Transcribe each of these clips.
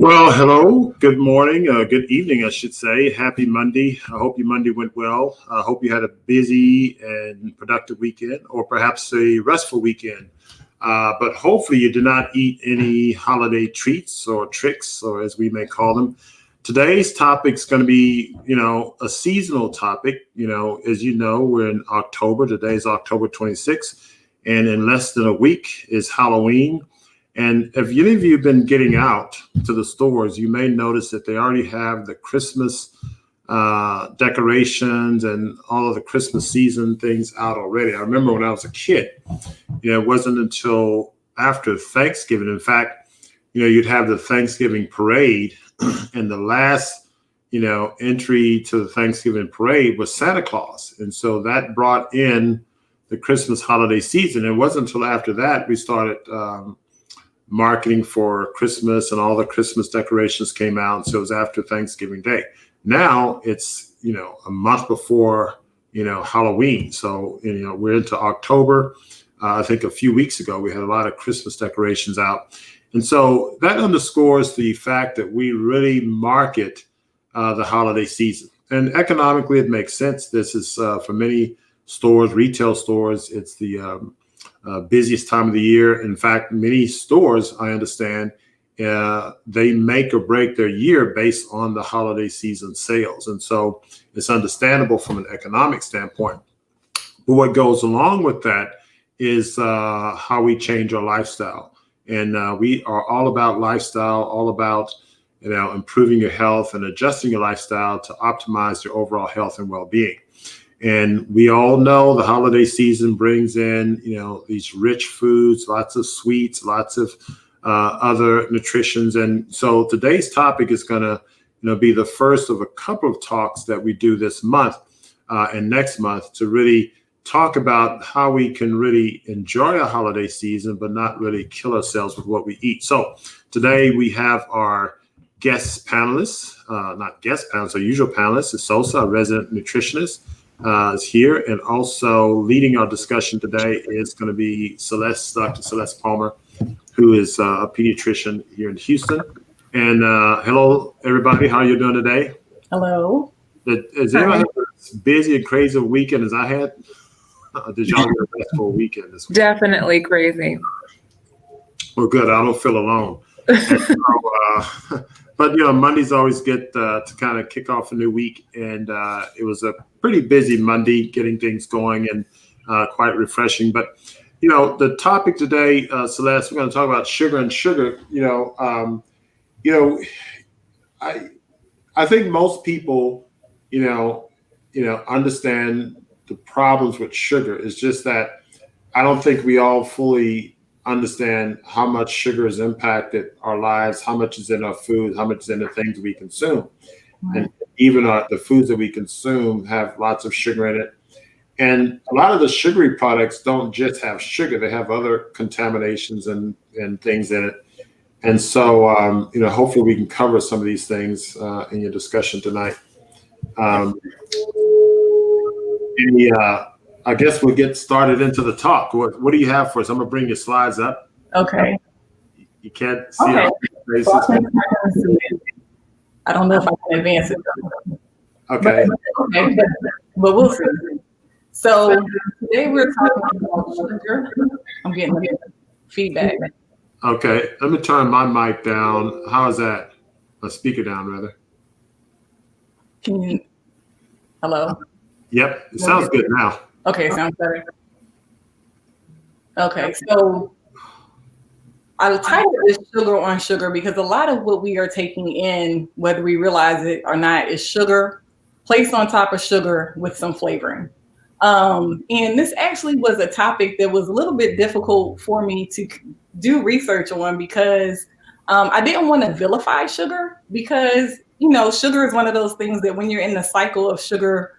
Well, hello, good morning, good evening, I should say. Happy Monday. I hope your Monday went well. I hope you had a busy and productive weekend, or perhaps a restful weekend. But hopefully you did not eat any holiday treats or tricks, or as we may call them. Today's topic is going to be, a seasonal topic. As you know, we're in October. Today is October 26th, and in less than a week is Halloween. And if any of you have been getting out to the stores, you may notice that they already have the Christmas decorations and all of the Christmas season things out already. I remember when I was a kid, it wasn't until after Thanksgiving. In fact, you'd have the Thanksgiving parade, and the last, entry to the Thanksgiving parade was Santa Claus. And so that brought in the Christmas holiday season. It wasn't until after that we started marketing for Christmas, and all the Christmas decorations came out. So it was after Thanksgiving Day. Now it's, a month before, Halloween. So, we're into October. I think a few weeks ago, we had a lot of Christmas decorations out. And so that underscores the fact that we really market the holiday season. And economically, it makes sense. This is for many stores, retail stores, it's the busiest time of the year. In fact, many stores, I understand, they make or break their year based on the holiday season sales. And so it's understandable from an economic standpoint. But what goes along with that is how we change our lifestyle. And we are all about lifestyle, all about improving your health and adjusting your lifestyle to optimize your overall health and well-being. And we all know the holiday season brings in, these rich foods, lots of sweets, lots of other nutritions. And so today's topic is going to, be the first of a couple of talks that we do this month and next month to really talk about how we can really enjoy a holiday season, but not really kill ourselves with what we eat. So today we have our guest panelists, not guest panelists, our usual panelists, Sosa, a resident nutritionist, is here, and also leading our discussion today is going to be Celeste, Dr. Celeste Palmer, who is a pediatrician here in Houston. And hello, everybody. How are you doing today? Hello. Has anyone had as busy and crazy a weekend as I had? Did y'all get a restful weekend this week? Definitely crazy. Well, good. I don't feel alone. So, but Mondays always get to kind of kick off a new week, and it was a pretty busy Monday getting things going and quite refreshing. But the topic today, Celeste, we're going to talk about sugar and sugar. I think most people, understand the problems with sugar. It's just that I don't think we all fully understand how much sugar has impacted our lives, how much is in our food, how much is in the things we consume. Right. And even the foods that we consume have lots of sugar in it. And a lot of the sugary products don't just have sugar, they have other contaminations and things in it. And so, hopefully we can cover some of these things in your discussion tonight. I guess we'll get started into the talk. What do you have for us? I'm going to bring your slides up. Okay. You can't see our faces. I don't know if I can advance it. Okay. But we'll see. So today we're talking about sugar. I'm getting feedback. Okay. Let me turn my mic down. How is that? A speaker down, rather. Can you? Hello? Yep. It sounds good now. Okay, sounds better. Okay, so I titled this Sugar on Sugar because a lot of what we are taking in, whether we realize it or not, is sugar placed on top of sugar with some flavoring. And this actually was a topic that was a little bit difficult for me to do research on because I didn't want to vilify sugar because, sugar is one of those things that when you're in the cycle of sugar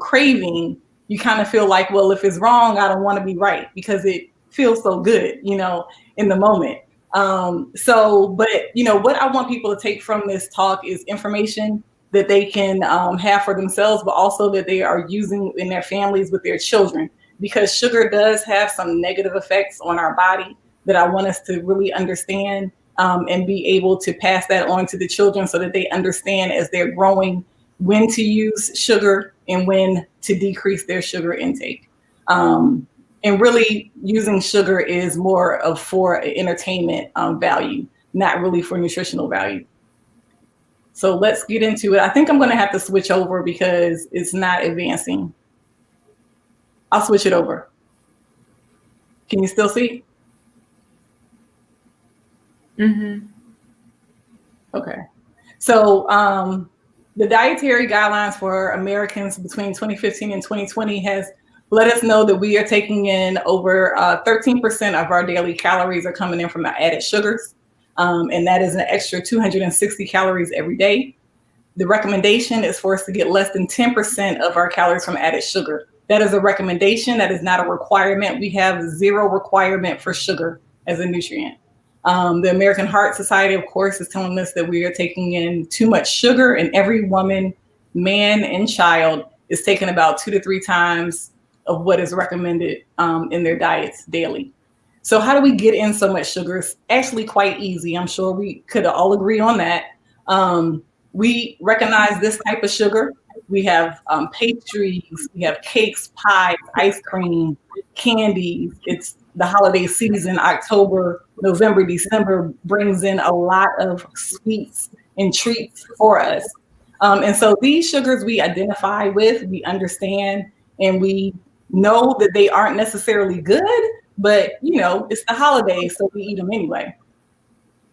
craving, you kind of feel like, well, if it's wrong, I don't want to be right because it feels so good, in the moment. But what I want people to take from this talk is information that they can have for themselves, but also that they are using in their families with their children, because sugar does have some negative effects on our body that I want us to really understand and be able to pass that on to the children so that they understand as they're growing when to use sugar and when to decrease their sugar intake. And really using sugar is more of for entertainment value, not really for nutritional value. So let's get into it. I think I'm going to have to switch over because it's not advancing. I'll switch it over. Can you still see? Mm-hmm. Okay. So the dietary guidelines for Americans between 2015 and 2020 has let us know that we are taking in over 13% of our daily calories are coming in from the added sugars. And that is an extra 260 calories every day. The recommendation is for us to get less than 10% of our calories from added sugar. That is a recommendation. That is not a requirement. We have zero requirement for sugar as a nutrient. The American Heart Society, of course, is telling us that we are taking in too much sugar, and every woman, man, and child is taking about 2 to 3 times of what is recommended in their diets daily. So how do we get in so much sugar? It's actually quite easy. I'm sure we could all agree on that. We recognize this type of sugar. We have pastries, we have cakes, pies, ice cream, candies. It's the holiday season. October, November, December brings in a lot of sweets and treats for us. And so these sugars we identify with, we understand, and we know that they aren't necessarily good, but you know, it's the holidays, so we eat them anyway.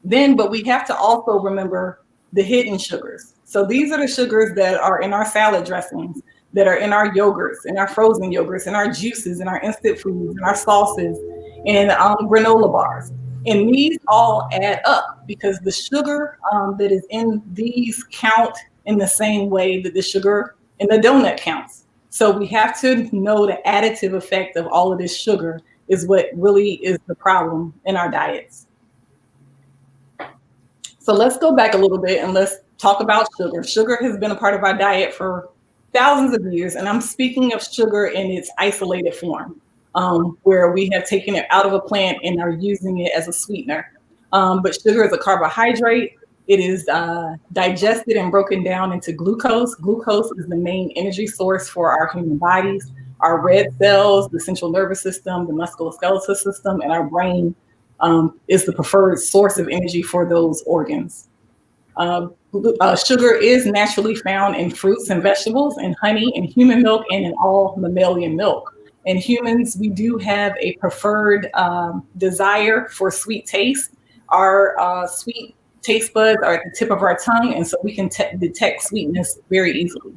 But we have to also remember the hidden sugars. So these are the sugars that are in our salad dressings, that are in our yogurts, in our frozen yogurts, in our juices, in our instant foods, in our sauces, and granola bars. And these all add up because the sugar that is in these count in the same way that the sugar in the donut counts. So we have to know the additive effect of all of this sugar is what really is the problem in our diets. So let's go back a little bit and let's talk about sugar. Sugar has been a part of our diet for thousands of years, and I'm speaking of sugar in its isolated form, where we have taken it out of a plant and are using it as a sweetener. But sugar is a carbohydrate. It is digested and broken down into glucose. Glucose is the main energy source for our human bodies. Our red cells, the central nervous system, the musculoskeletal system, and our brain is the preferred source of energy for those organs. Sugar is naturally found in fruits and vegetables, in honey, in human milk, and in all mammalian milk. In humans, we do have a preferred desire for sweet taste. Our sweet taste buds are at the tip of our tongue, and so we can detect sweetness very easily.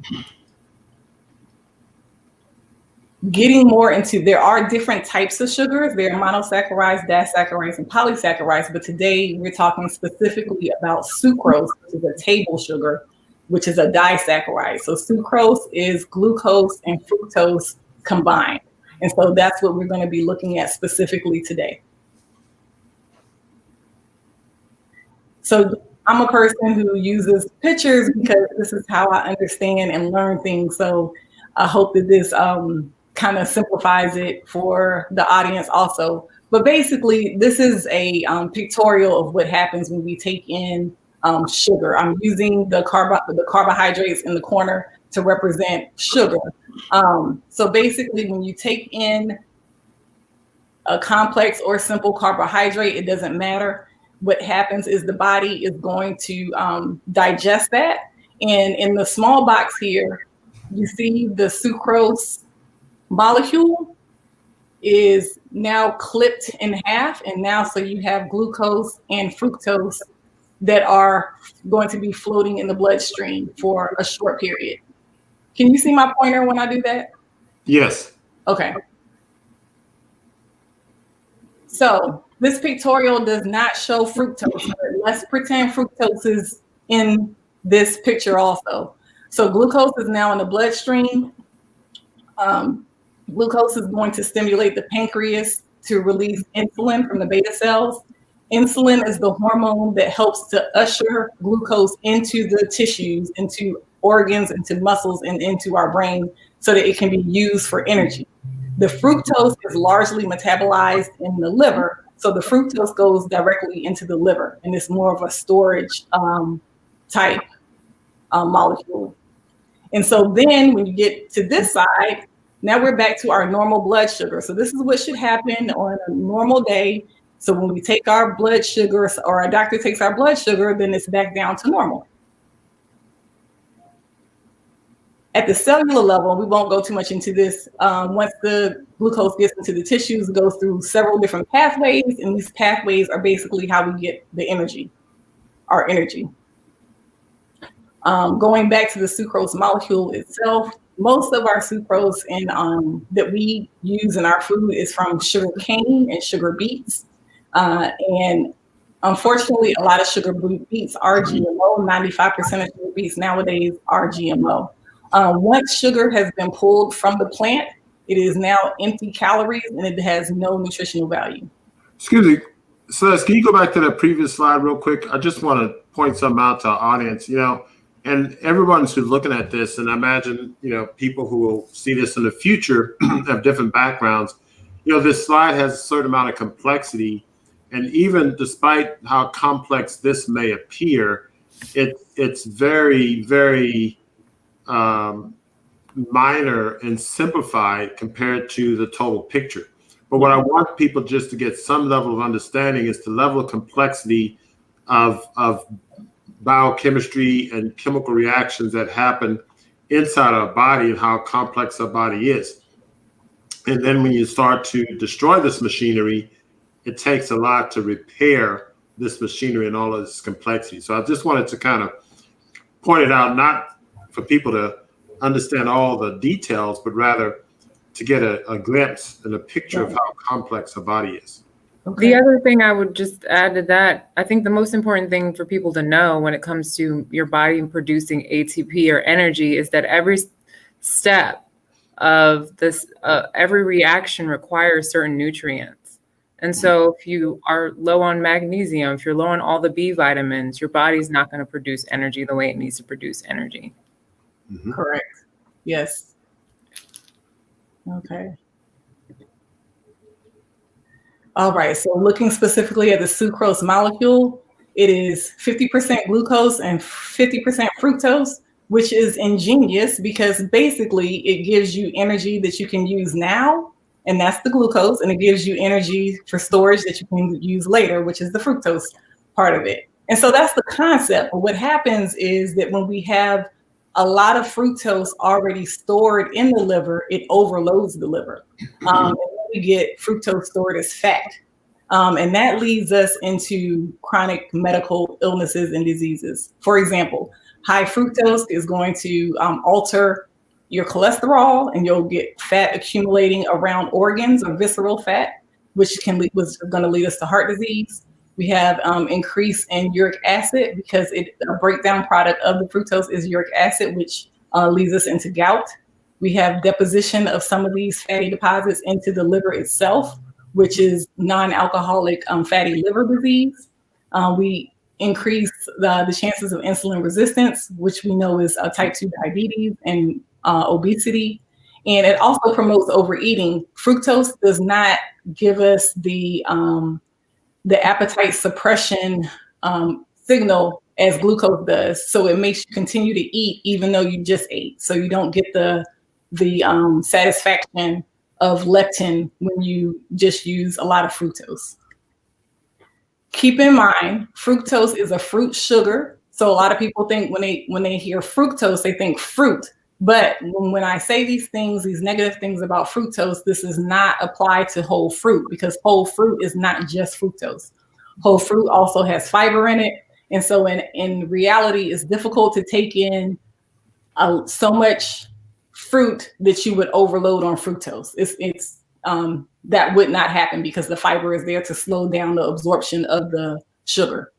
Getting more into, there are different types of sugars. There are monosaccharides, disaccharides, and polysaccharides, but today we're talking specifically about sucrose, which is a table sugar, which is a disaccharide. So sucrose is glucose and fructose combined. And so that's what we're going to be looking at specifically today. So I'm a person who uses pictures because this is how I understand and learn things. So I hope that this kind of simplifies it for the audience also. But basically, this is a pictorial of what happens when we take in sugar. I'm using the carbohydrates in the corner to represent sugar. So basically, when you take in a complex or simple carbohydrate, it doesn't matter. What happens is the body is going to digest that. And in the small box here, you see the sucrose molecule is now clipped in half. And now, so you have glucose and fructose that are going to be floating in the bloodstream for a short period. Can you see my pointer when I do that? Yes. Okay. So this pictorial does not show fructose, but let's pretend fructose is in this picture also. So glucose is now in the bloodstream. Glucose is going to stimulate the pancreas to release insulin from the beta cells. Insulin is the hormone that helps to usher glucose into the tissues, into organs, into muscles, and into our brain so that it can be used for energy. The fructose is largely metabolized in the liver, So the fructose goes directly into the liver, and it's more of a storage type molecule. And so then when you get to this side, now we're back to our normal blood sugar. So this is what should happen on a normal day. So when we take our blood sugar, or our doctor takes our blood sugar, then it's back down to normal. At the cellular level, we won't go too much into this. Once the glucose gets into the tissues, it goes through several different pathways, and these pathways are basically how we get the energy, our energy. Going back to the sucrose molecule itself, most of our sucrose that we use in our food is from sugar cane and sugar beets. And unfortunately, a lot of sugar beets are GMO. 95% of sugar beets nowadays are GMO. Once sugar has been pulled from the plant, it is now empty calories and it has no nutritional value. Excuse me, Celeste, can you go back to that previous slide real quick? I just want to point something out to our audience, and everyone who's looking at this, and I imagine, people who will see this in the future have different backgrounds. This slide has a certain amount of complexity, and even despite how complex this may appear, it's very, very minor and simplified compared to the total picture. But what I want people just to get some level of understanding is the level of complexity of biochemistry and chemical reactions that happen inside our body and how complex our body is. And then when you start to destroy this machinery, it takes a lot to repair this machinery and all of this complexity. So I just wanted to kind of point it out, not for people to understand all the details, but rather to get a glimpse and a picture of how complex our body is. Okay. The other thing I would just add to that, I think the most important thing for people to know when it comes to your body producing ATP or energy is that every step of this, every reaction requires certain nutrients. And so if you are low on magnesium, if you're low on all the B vitamins, your body's not going to produce energy the way it needs to produce energy. Mm-hmm. Correct. Yes. Okay. All right, so looking specifically at the sucrose molecule, it is 50% glucose and 50% fructose, which is ingenious because basically it gives you energy that you can use now, and that's the glucose, and it gives you energy for storage that you can use later, which is the fructose part of it. And so that's the concept. But what happens is that when we have a lot of fructose already stored in the liver, it overloads the liver. And we get fructose stored as fat. And that leads us into chronic medical illnesses and diseases. For example, high fructose is going to alter your cholesterol, and you'll get fat accumulating around organs or visceral fat, which was going to lead us to heart disease. We have increase in uric acid because a breakdown product of the fructose is uric acid, which leads us into gout. We have deposition of some of these fatty deposits into the liver itself, which is non-alcoholic fatty liver disease. We increase the chances of insulin resistance, which we know is type 2 diabetes and obesity. And it also promotes overeating. Fructose does not give us the appetite suppression signal as glucose does. So it makes you continue to eat even though you just ate. So you don't get the satisfaction of leptin when you just use a lot of fructose. Keep in mind, fructose is a fruit sugar. So a lot of people think when they hear fructose, they think fruit. But when I say these things, these negative things about fructose, this is not applied to whole fruit because whole fruit is not just fructose. Whole fruit also has fiber in it. And so in reality, it's difficult to take in so much fruit that you would overload on fructose. It's that would not happen because the fiber is there to slow down the absorption of the sugar.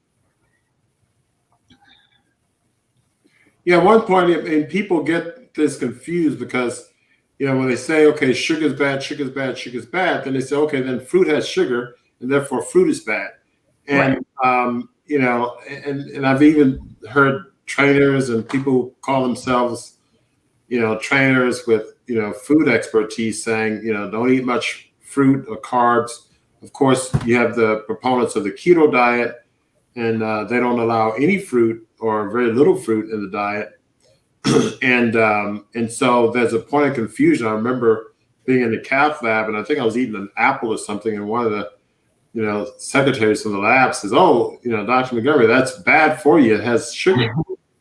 Yeah, one point, and people get this confused because, when they say, okay, sugar's bad, sugar's bad, sugar's bad, then they say, okay, then fruit has sugar, and therefore fruit is bad. And, right. And I've even heard trainers and people who call themselves, trainers with, food expertise saying, don't eat much fruit or carbs of course, you have the proponents of the keto diet, and they don't allow any fruit or very little fruit in the diet. And so there's a point of confusion. I remember being in the cath lab, and I think I was eating an apple or something, and one of the secretaries from the lab says, "Oh, Dr. Montgomery, that's bad for you. It has sugar.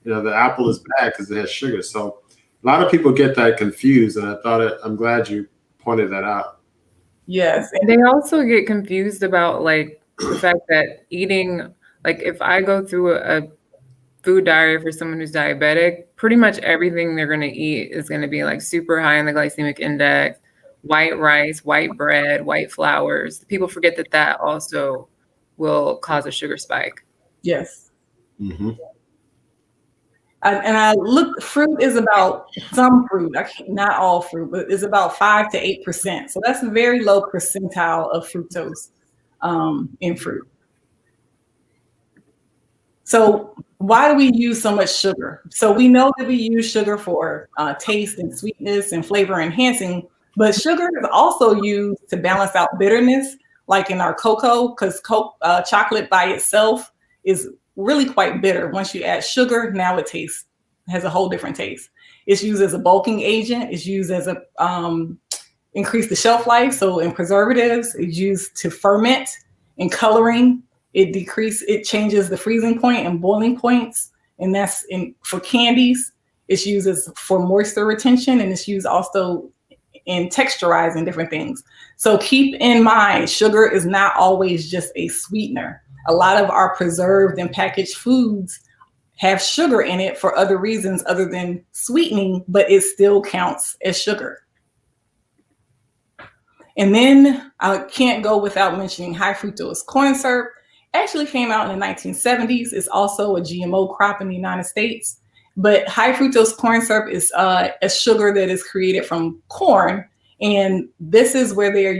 The apple is bad because it has sugar." So a lot of people get that confused, and I'm glad you pointed that out. Yes. They also get confused about like the fact that eating, like if I go through a food diary for someone who's diabetic, pretty much everything they're going to eat is going to be like super high in the glycemic index, white rice, white bread, white flours. People forget that also will cause a sugar spike. Yes. Mm-hmm. Fruit is about some fruit, not all fruit, but it's about 5 to 8%. So that's a very low percentile of fructose in fruit. So why do we use so much sugar? So we know that we use sugar for taste and sweetness and flavor enhancing, but sugar is also used to balance out bitterness, like in our cocoa, because chocolate by itself is really quite bitter. Once you add sugar, now it has a whole different taste. It's used as a bulking agent. It's used as a increase the shelf life. So in preservatives, it's used to ferment. In coloring, it changes the freezing point and boiling points. And that's for candies. It's used for moisture retention, and it's used also in texturizing different things. So keep in mind, sugar is not always just a sweetener. A lot of our preserved and packaged foods have sugar in it for other reasons other than sweetening, but it still counts as sugar. And then I can't go without mentioning high fructose corn syrup. Actually came out in the 1970s. It's also a GMO crop in the United States. But high fructose corn syrup is a sugar that is created from corn. And this is where they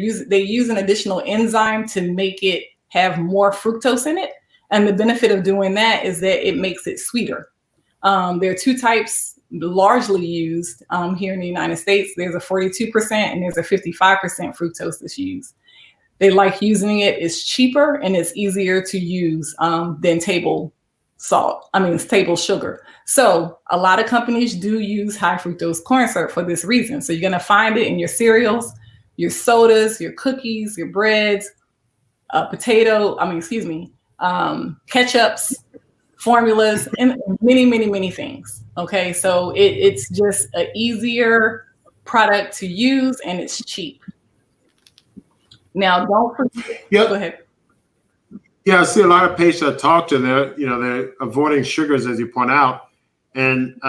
use an additional enzyme to make it have more fructose in it. And the benefit of doing that is that it makes it sweeter. There are two types largely used here in the United States. There's a 42% and there's a 55% fructose that's used. They like using it. It's cheaper and it's easier to use than table sugar. So a lot of companies do use high fructose corn syrup for this reason. So you're going to find it in your cereals, your sodas, your cookies, your breads, ketchups, formulas, and many, many, many things. Okay, so it's just an easier product to use and it's cheap. Now, don't forget. Yep. Go ahead. Yeah, I see a lot of patients I talk to. They're avoiding sugars, as you point out, and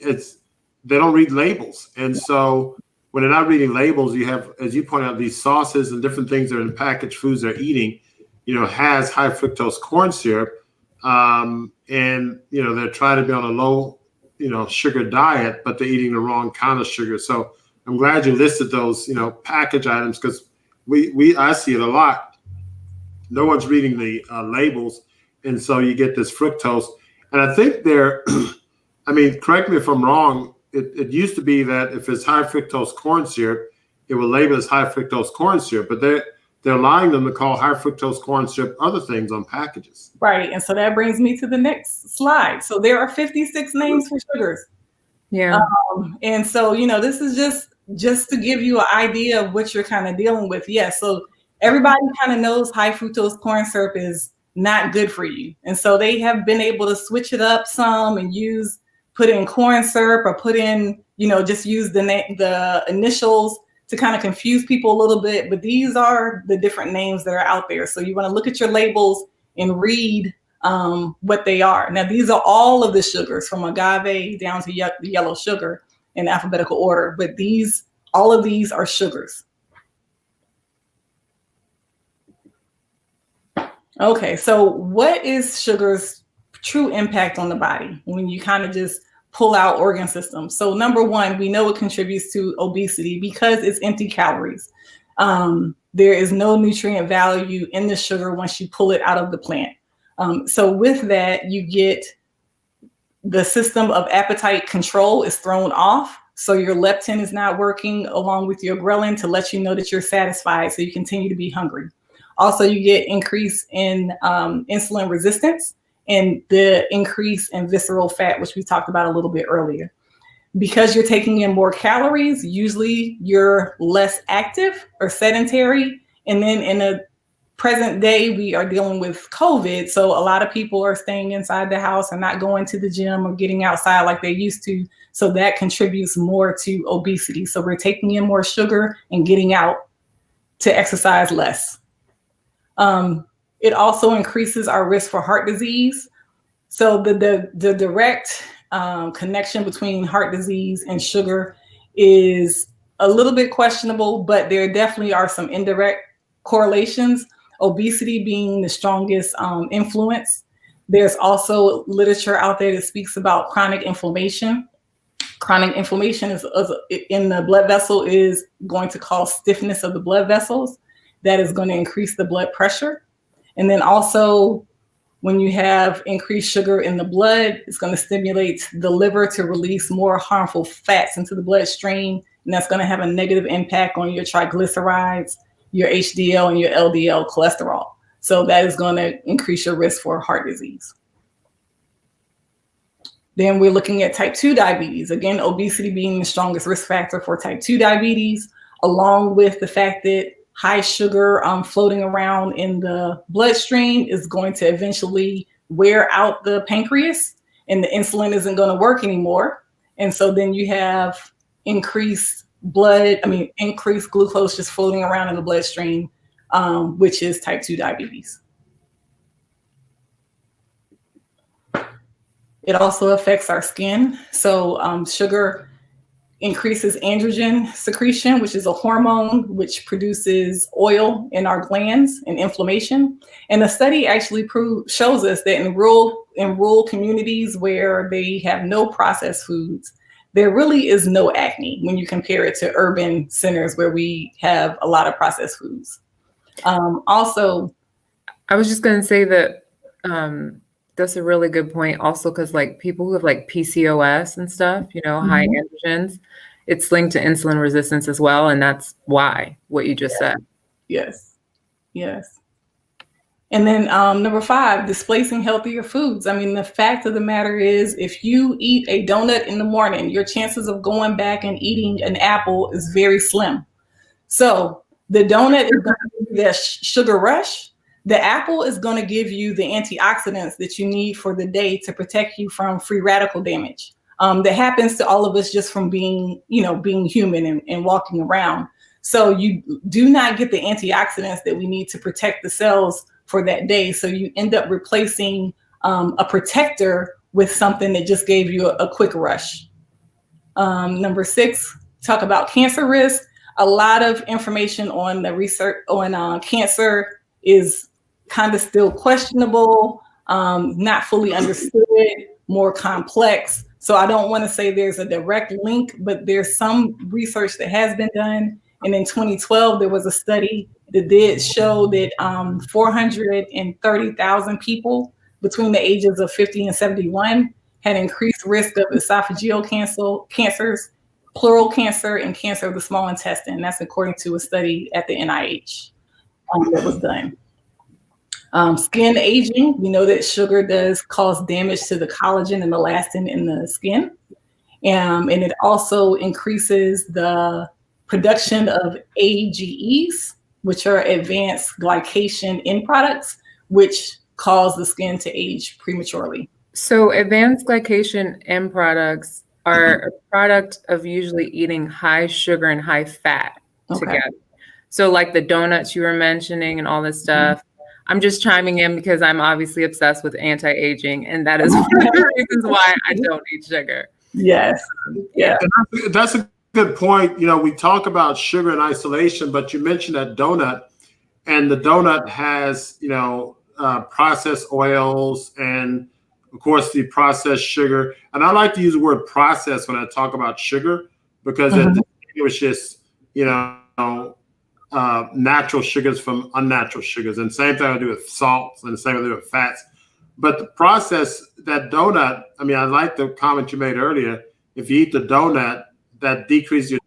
they don't read labels. And so when they're not reading labels, you have, as you point out, these sauces and different things that are in packaged foods they're eating, has high fructose corn syrup, and they're trying to be on a low, sugar diet, but they're eating the wrong kind of sugar. So I'm glad you listed those, package items, because I see it a lot. No one's reading the labels, and so you get this fructose. And I think correct me if I'm wrong, it used to be that if it's high fructose corn syrup, it will label as high fructose corn syrup, but they're allowing them to call high fructose corn syrup other things on packages. Right, and so that brings me to the next slide. So there are 56 names for sugars. Yeah. And so, this is just to give you an idea of what you're kind of dealing with. Yes, so everybody kind of knows high fructose corn syrup is not good for you. And so they have been able to switch it up some and put in corn syrup or put in, just use the initials to kind of confuse people a little bit. But these are the different names that are out there. So you want to look at your labels and read what they are. Now, these are all of the sugars from agave down to yellow sugar in alphabetical order. But all of these are sugars. Okay, so what is sugar's true impact on the body when you kind of just pull out organ systems? So number one, we know it contributes to obesity because it's empty calories. There is no nutrient value in the sugar once you pull it out of the plant. So with that, you get the system of appetite control is thrown off. So your leptin is not working along with your ghrelin to let you know that you're satisfied, so you continue to be hungry. Also, you get increase in insulin resistance and the increase in visceral fat, which we talked about a little bit earlier. Because you're taking in more calories, usually you're less active or sedentary. And then in the present day, we are dealing with COVID. So a lot of people are staying inside the house and not going to the gym or getting outside like they used to. So that contributes more to obesity. So we're taking in more sugar and getting out to exercise less. It also increases our risk for heart disease. So the direct connection between heart disease and sugar is a little bit questionable, but there definitely are some indirect correlations. Obesity being the strongest influence. There's also literature out there that speaks about chronic inflammation. Chronic inflammation is in the blood vessel is going to cause stiffness of the blood vessels. That is going to increase the blood pressure. And then also, when you have increased sugar in the blood, it's going to stimulate the liver to release more harmful fats into the bloodstream. And that's going to have a negative impact on your triglycerides, your HDL, and your LDL cholesterol. So that is going to increase your risk for heart disease. Then we're looking at type 2 diabetes. Again, obesity being the strongest risk factor for type 2 diabetes, along with the fact that high sugar floating around in the bloodstream is going to eventually wear out the pancreas, and the insulin isn't going to work anymore. And so then you have increased glucose just floating around in the bloodstream, which is type 2 diabetes. It also affects our skin. So sugar increases androgen secretion, which is a hormone which produces oil in our glands and inflammation. And the study actually shows us that in rural communities where they have no processed foods, there really is no acne when you compare it to urban centers where we have a lot of processed foods. Also, I was just going to say that that's a really good point also, because like people who have like PCOS and stuff, high androgens, it's linked to insulin resistance as well. And that's why what you just said. Yes. And then number 5, displacing healthier foods. I mean, the fact of the matter is, if you eat a donut in the morning, your chances of going back and eating an apple is very slim. So the donut is going to give you that sugar rush. The apple is going to give you the antioxidants that you need for the day to protect you from free radical damage. That happens to all of us just from being human and walking around. So you do not get the antioxidants that we need to protect the cells for that day. So you end up replacing a protector with something that just gave you a quick rush. Number 6, talk about cancer risk. A lot of information on the research on cancer is kind of still questionable, not fully understood, more complex. So I don't want to say there's a direct link, but there's some research that has been done. And in 2012, there was a study that did show that 430,000 people between the ages of 50 and 71 had increased risk of esophageal cancers, pleural cancer, and cancer of the small intestine. That's according to a study at the NIH that was done. Skin aging, we know that sugar does cause damage to the collagen and elastin in the skin. And it also increases the production of AGEs, which are advanced glycation end products, which cause the skin to age prematurely. So advanced glycation end products are a product of usually eating high sugar and high fat together. So like the donuts you were mentioning and all this stuff, I'm just chiming in because I'm obviously obsessed with anti-aging, and that is one of the reasons why I don't eat sugar. Yes. Yeah. That's a good point. We talk about sugar in isolation, but you mentioned that donut, and the donut has, processed oils and, of course, the processed sugar. And I like to use the word processed when I talk about sugar because it distinguishes, natural sugars from unnatural sugars. And same thing I do with salts, and the same thing I do with fats. But the process, that donut, I like the comment you made earlier. If you eat the donut, that decreases your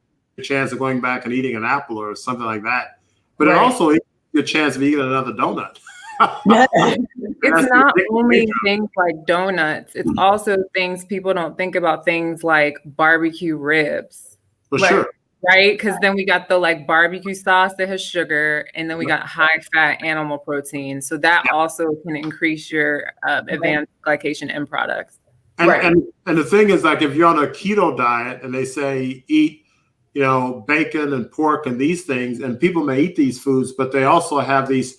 chance of going back and eating an apple or something like that. But it Right. also increases your chance of eating another donut. It's not only things like donuts, it's also things people don't think about, things like barbecue ribs. For Right. sure. Right? Because then we got the like barbecue sauce that has sugar, and then we got high fat animal protein. So that also can increase your advanced glycation end products. And, Right. and the thing is, like, if you're on a keto diet and they say eat, bacon and pork and these things, and people may eat these foods, but they also have these,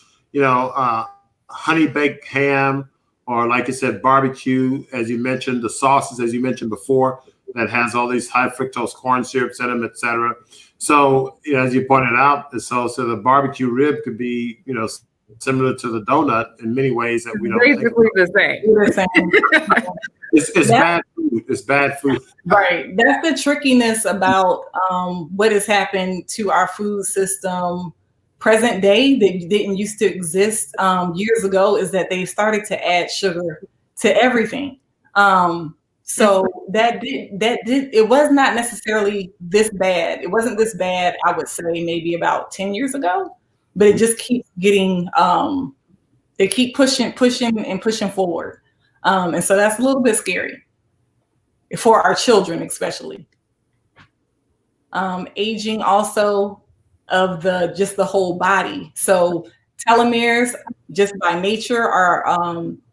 honey baked ham, or like you said, barbecue, as you mentioned, the sauces, as you mentioned before, that has all these high fructose corn syrups in them, et cetera. So, as you pointed out, so the barbecue rib could be, similar to the donut in many ways that we don't basically think the same. It's bad food. It's bad food. Right. That's the trickiness about what has happened to our food system present day that didn't used to exist years ago, is that they started to add sugar to everything. So that did it was not necessarily this bad. It wasn't this bad, I would say, maybe about 10 years ago, but it just keeps getting they keep pushing forward. And so that's a little bit scary for our children, especially. Aging also of the whole body. So telomeres, just by nature, are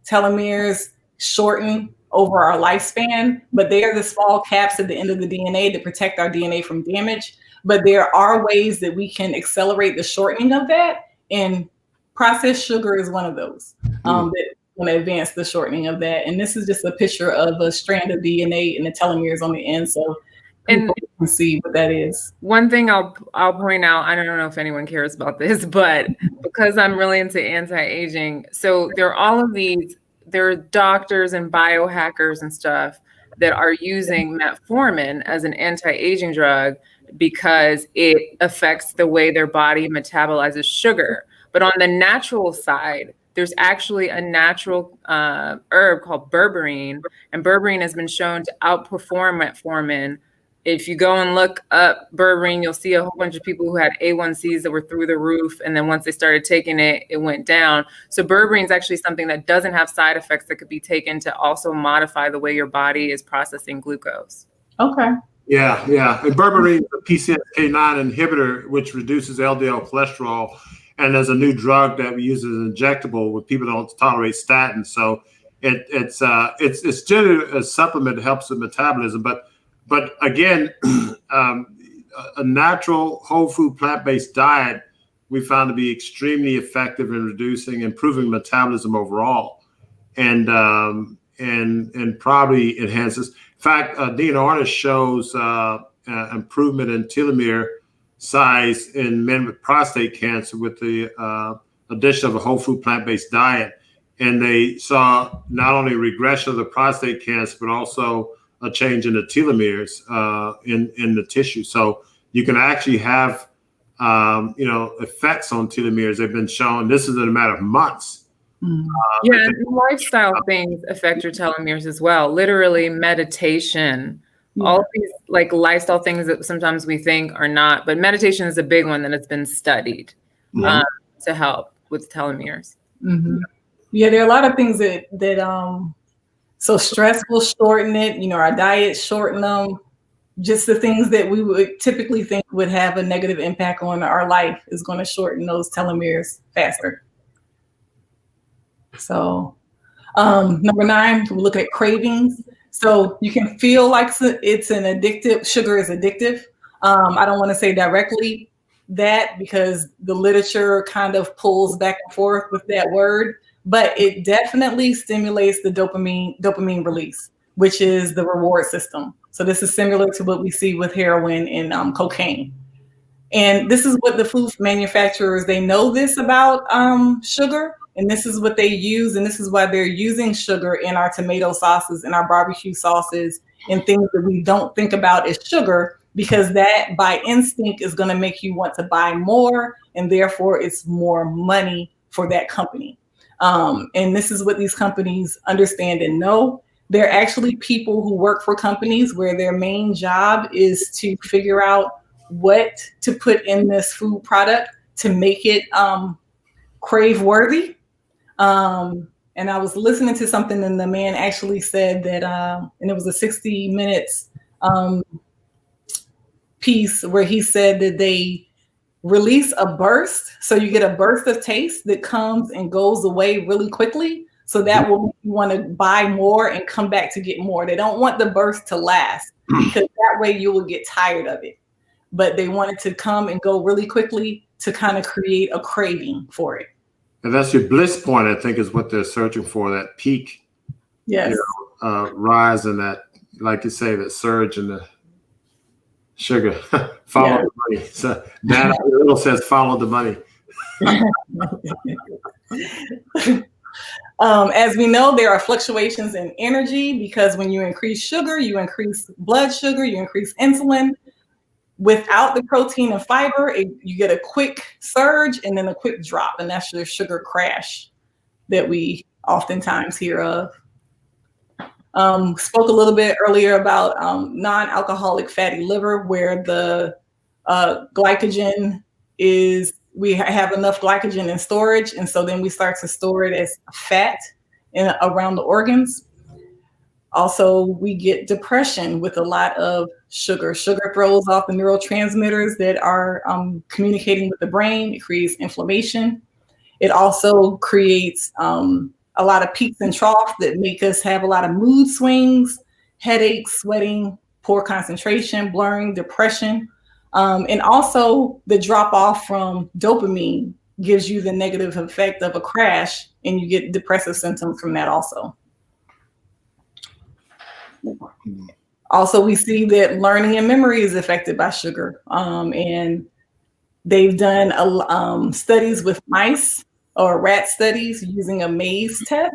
telomeres shorten over our lifespan, but they are the small caps at the end of the DNA that protect our DNA from damage. But there are ways that we can accelerate the shortening of that, and processed sugar is one of those that want to advance the shortening of that. And this is just a picture of a strand of DNA and the telomeres on the end, so people can see what that is. One thing I'll point out, I don't know if anyone cares about this, but because I'm really into anti-aging, so there are all of these, there are doctors and biohackers and stuff that are using metformin as an anti-aging drug because it affects the way their body metabolizes sugar. But on the natural side, there's actually a natural herb called berberine, and berberine has been shown to outperform metformin. If you go and look up berberine, you'll see a whole bunch of people who had A1Cs that were through the roof. And then once they started taking it, it went down. So berberine is actually something that doesn't have side effects that could be taken to also modify the way your body is processing glucose. Okay. Yeah. And berberine is a PCSK9 inhibitor, which reduces LDL cholesterol. And there's a new drug that we use as an injectable when people don't tolerate statins. So it's generally a supplement that helps with metabolism. But again, a natural whole food plant-based diet we found to be extremely effective in improving metabolism overall, and probably enhances. In fact, Dean Ornish shows improvement in telomere size in men with prostate cancer with the addition of a whole food plant-based diet, and they saw not only regression of the prostate cancer but also a change in the telomeres in the tissue. So you can actually have effects on telomeres. They've been shown. This is in a matter of months. Lifestyle things affect your telomeres as well. Literally, meditation, all of these like lifestyle things that sometimes we think are not, but meditation is a big one that has been studied to help with telomeres. Mm-hmm. Yeah, there are a lot of things that so stress will shorten it. Our diet shorten them. Just the things that we would typically think would have a negative impact on our life is going to shorten those telomeres faster. So number 9, we look at cravings. So you can feel like it's an addictive, sugar is addictive. I don't want to say directly that because the literature kind of pulls back and forth with that word. But it definitely stimulates the dopamine release, which is the reward system. So this is similar to what we see with heroin and cocaine. And this is what the food manufacturers, they know this about sugar, and this is what they use, and this is why they're using sugar in our tomato sauces and our barbecue sauces and things that we don't think about as sugar, because that by instinct is going to make you want to buy more, and therefore it's more money for that company. And this is what these companies understand and know. They're actually people who work for companies where their main job is to figure out what to put in this food product to make it crave worthy. And I was listening to something, and the man actually said that, and it was a 60 Minutes piece where he said that they release a burst. So you get a burst of taste that comes and goes away really quickly. So that will make you want to buy more and come back to get more. They don't want the burst to last because that way you will get tired of it. But they want it to come and go really quickly to kind of create a craving for it. And that's your bliss point, I think, is what they're searching for, that peak, yes, rise and that, like you say, that surge in the sugar. Follow the money. So that little says follow the money. As we know, there are fluctuations in energy because when you increase sugar, you increase blood sugar, you increase insulin. Without the protein and fiber, you get a quick surge and then a quick drop, and that's your sugar crash that we oftentimes hear of. Spoke a little bit earlier about non-alcoholic fatty liver, where the glycogen is, we have enough glycogen in storage, and so then we start to store it as fat around the organs. Also, we get depression with a lot of sugar. Sugar throws off the neurotransmitters that are communicating with the brain. It creates inflammation. It also creates a lot of peaks and troughs that make us have a lot of mood swings, headaches, sweating, poor concentration, blurring, depression. And also the drop off from dopamine gives you the negative effect of a crash, and you get depressive symptoms from that also. Also, we see that learning and memory is affected by sugar. And they've done studies with mice or rat studies using a maze test.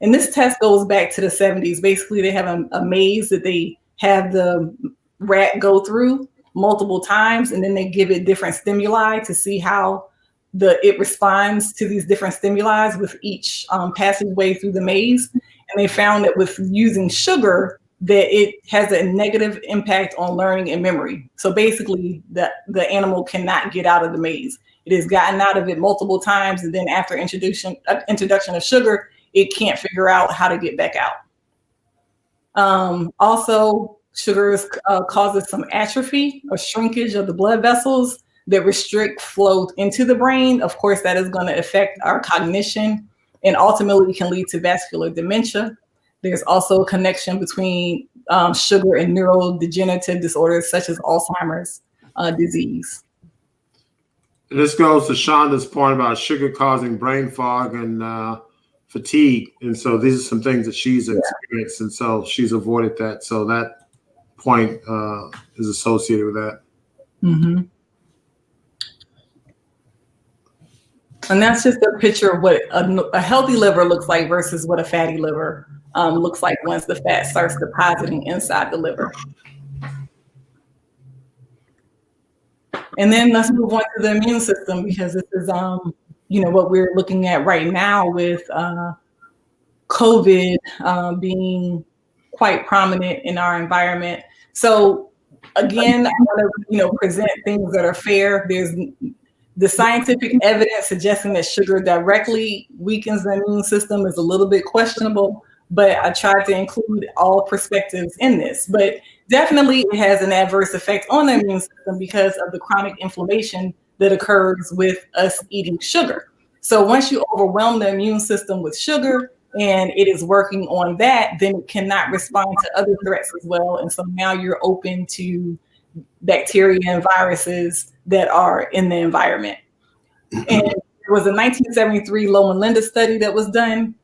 And this test goes back to the 70s. Basically, they have a maze that they have the rat go through multiple times, and then they give it different stimuli to see how it responds to these different stimuli with each passageway through the maze. And they found that with using sugar, that it has a negative impact on learning and memory. So basically, the animal cannot get out of the maze. It has gotten out of it multiple times, and then after introduction of sugar, it can't figure out how to get back out. Also, sugar causes some atrophy or shrinkage of the blood vessels that restrict flow into the brain. Of course, that is going to affect our cognition and ultimately can lead to vascular dementia. There's also a connection between sugar and neurodegenerative disorders such as Alzheimer's disease. This goes to Shonda's point about sugar causing brain fog and fatigue. And so these are some things that she's experienced, and so she's avoided that. So that point is associated with that. Mm-hmm. And that's just a picture of what a healthy liver looks like versus what a fatty liver looks like once the fat starts depositing inside the liver. And then let's move on to the immune system, because this is, what we're looking at right now with COVID being quite prominent in our environment. So again, I want to, present things that are fair. There's the scientific evidence suggesting that sugar directly weakens the immune system is a little bit questionable, but I tried to include all perspectives in this. But definitely it has an adverse effect on the immune system because of the chronic inflammation that occurs with us eating sugar. So once you overwhelm the immune system with sugar and it is working on that, then it cannot respond to other threats as well. And so now you're open to bacteria and viruses that are in the environment. And there was a 1973 Loma Linda study that was done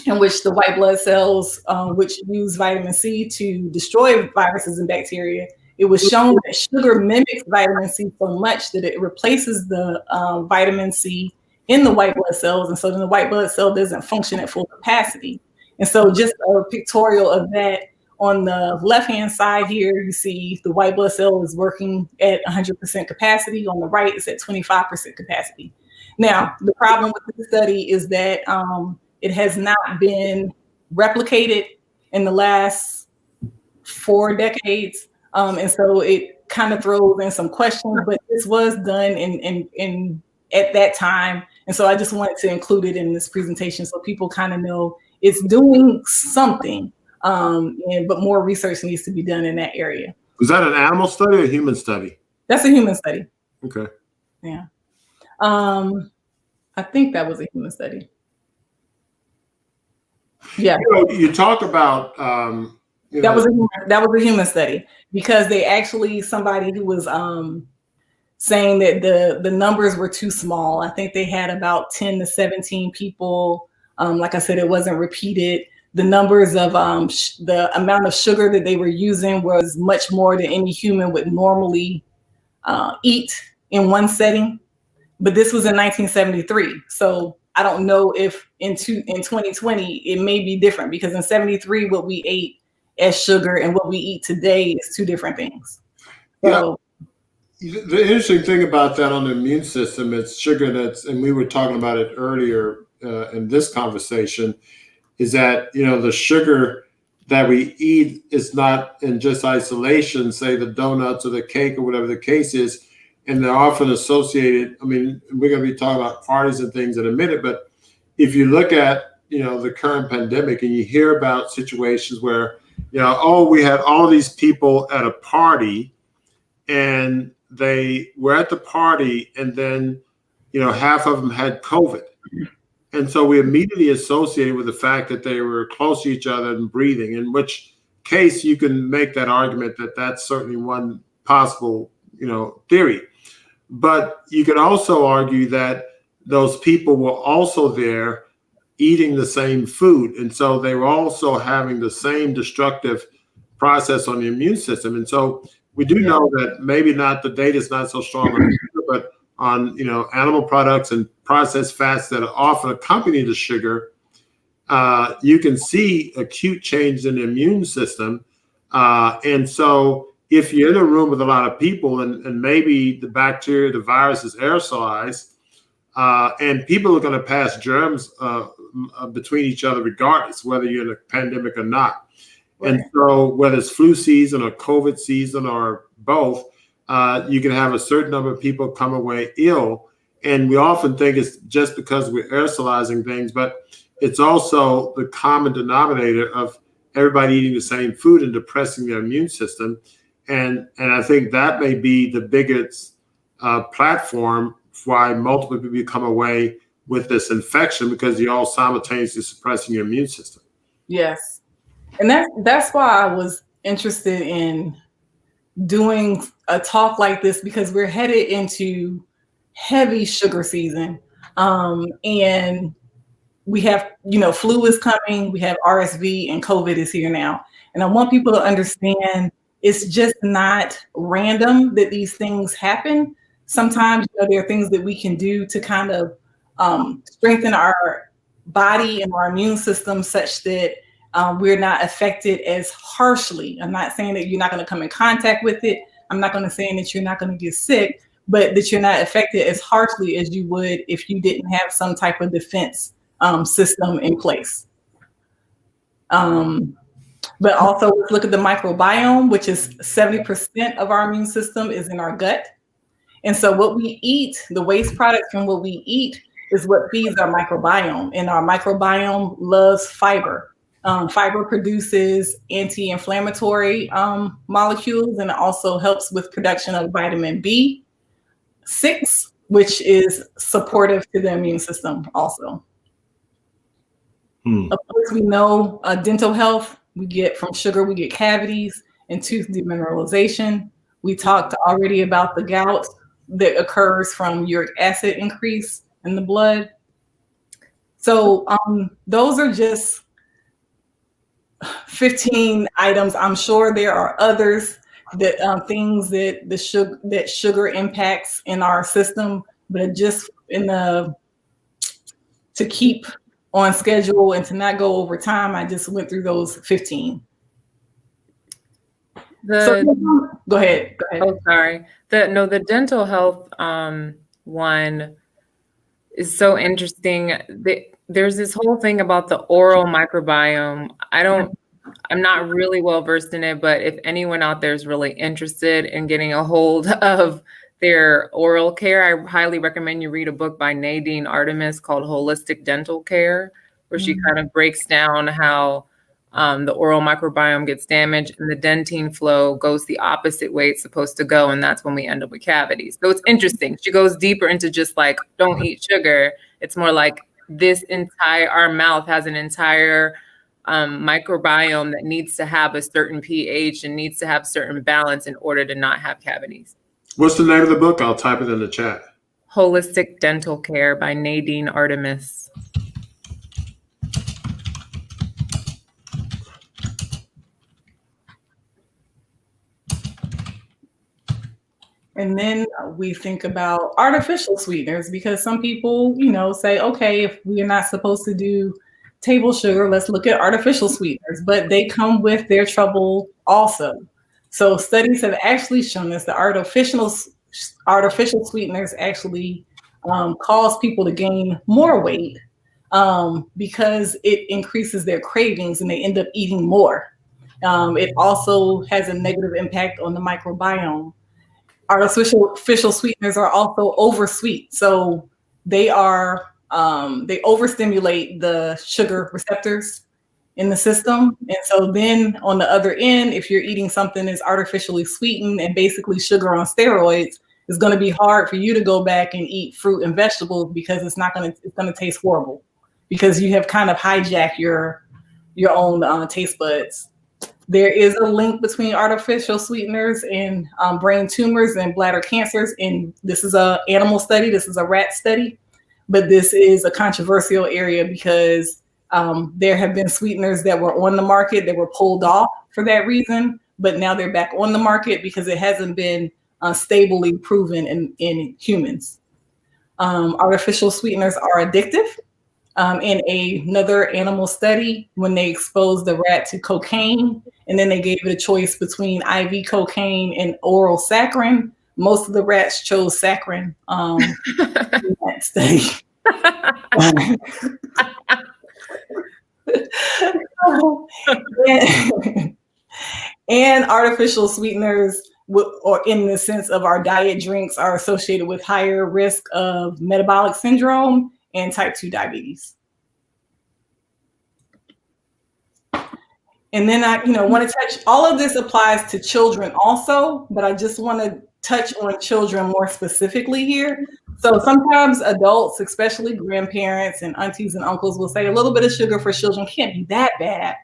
in which the white blood cells, which use vitamin C to destroy viruses and bacteria, it was shown that sugar mimics vitamin C so much that it replaces the vitamin C in the white blood cells. And so then the white blood cell doesn't function at full capacity. And so just a pictorial of that. On the left-hand side here, you see the white blood cell is working at 100% capacity. On the right, it's at 25% capacity. Now, the problem with this study is that it has not been replicated in the last 4 decades. And so it kind of throws in some questions, but this was done in at that time. And so I just wanted to include it in this presentation so people kind of know it's doing something, but more research needs to be done in that area. Was that an animal study or a human study? That's a human study. Okay. Yeah. I think that was a human study. Yeah. You talk about that was a human study, because they actually, somebody who was saying that the numbers were too small. I think they had about 10 to 17 people. Like I said, it wasn't repeated. The numbers of the amount of sugar that they were using was much more than any human would normally eat in one setting. But this was in 1973. So I don't know if in 2020, it may be different, because in 73, what we ate as sugar and what we eat today is two different things. So, yeah. The interesting thing about that on the immune system, it's sugar and we were talking about it earlier in this conversation, is that, the sugar that we eat is not in just isolation, say the donuts or the cake or whatever the case is. And they're often associated. I mean, we're going to be talking about parties and things in a minute, but if you look at, the current pandemic and you hear about situations where, we had all these people at a party and they were at the party and then, half of them had COVID. And so we immediately associated with the fact that they were close to each other and breathing, in which case you can make that argument that that's certainly one possible, theory. But you could also argue that those people were also there eating the same food. And so they were also having the same destructive process on the immune system. And so we do know that maybe not, the data is not so strong on sugar, but on, animal products and processed fats that often accompany the sugar, you can see acute changes in the immune system. And so if you're in a room with a lot of people and maybe the bacteria, the virus is aerosolized, and people are going to pass germs between each other regardless, whether you're in a pandemic or not. Right. And so whether it's flu season or COVID season or both, you can have a certain number of people come away ill. And we often think it's just because we're aerosolizing things, but it's also the common denominator of everybody eating the same food and depressing their immune system. And I think that may be the biggest platform for why multiple people come away with this infection, because you're all simultaneously suppressing your immune system. Yes. And that's why I was interested in doing a talk like this, because we're headed into heavy sugar season. And we have, flu is coming, we have RSV, and COVID is here now. And I want people to understand it's just not random that these things happen. Sometimes there are things that we can do to kind of strengthen our body and our immune system such that we're not affected as harshly. I'm not saying that you're not going to come in contact with it. I'm not going to say that you're not going to get sick, but that you're not affected as harshly as you would if you didn't have some type of defense system in place. But also let's look at the microbiome, which is 70% of our immune system is in our gut. And so what we eat, the waste products from what we eat, is what feeds our microbiome. And our microbiome loves fiber. Fiber produces anti-inflammatory molecules, and it also helps with production of vitamin B6, which is supportive to the immune system also. Of course, we know dental health, we get from sugar, we get cavities and tooth demineralization. We talked already about the gout that occurs from uric acid increase in the blood. So those are just 15 items. I'm sure there are others that things that sugar impacts in our system, but just to keep on schedule and to not go over time, I just went through those 15. Go ahead. Oh, sorry. The dental health one is so interesting. There's this whole thing about the oral microbiome. I don't I'm not really well versed in it, but if anyone out there is really interested in getting a hold of their oral care, I highly recommend you read a book by Nadine Artemis called Holistic Dental Care, where she kind of breaks down how the oral microbiome gets damaged and the dentine flow goes the opposite way it's supposed to go. And that's when we end up with cavities. So it's interesting. She goes deeper into just like, don't eat sugar. It's more like our mouth has an entire microbiome that needs to have a certain pH and needs to have certain balance in order to not have cavities. What's the name of the book? I'll type it in the chat. Holistic Dental Care by Nadine Artemis. And then we think about artificial sweeteners, because some people, say, okay, if we are not supposed to do table sugar, let's look at artificial sweeteners, but they come with their trouble also. So studies have actually shown us that artificial sweeteners actually cause people to gain more weight because it increases their cravings and they end up eating more. It also has a negative impact on the microbiome. Artificial sweeteners are also oversweet, so they overstimulate the sugar receptors in the system. And so then on the other end, if you're eating something that's artificially sweetened and basically sugar on steroids, it's going to be hard for you to go back and eat fruit and vegetables because it's going to taste horrible, because you have kind of hijacked your own taste buds. There is a link between artificial sweeteners and brain tumors and bladder cancers. And this is an animal study. This is a rat study. But this is a controversial area because there have been sweeteners that were on the market that were pulled off for that reason. But now they're back on the market because it hasn't been stably proven in humans. Artificial sweeteners are addictive. In another animal study, when they exposed the rat to cocaine, and then they gave it a choice between IV cocaine and oral saccharin, most of the rats chose saccharin in that study. And artificial sweeteners, or in the sense of our diet drinks, are associated with higher risk of metabolic syndrome and type 2 diabetes. And then I, want to touch, all of this applies to children also, but I just want to touch on children more specifically here. So sometimes adults, especially grandparents and aunties and uncles, will say a little bit of sugar for children can't be that bad.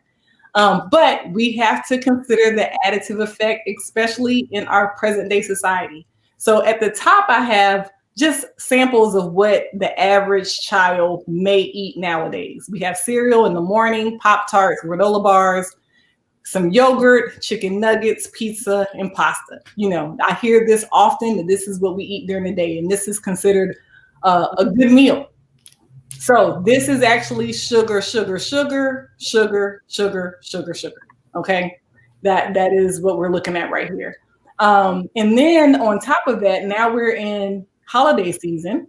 But we have to consider the additive effect, especially in our present day society. So at the top, I have just samples of what the average child may eat nowadays. We have cereal in the morning, Pop-Tarts, granola bars, some yogurt, chicken nuggets, pizza, and pasta. I hear this often, that this is what we eat during the day, and this is considered a good meal. So this is actually sugar. Okay, that is what we're looking at right here. And then on top of that, now we're in holiday season.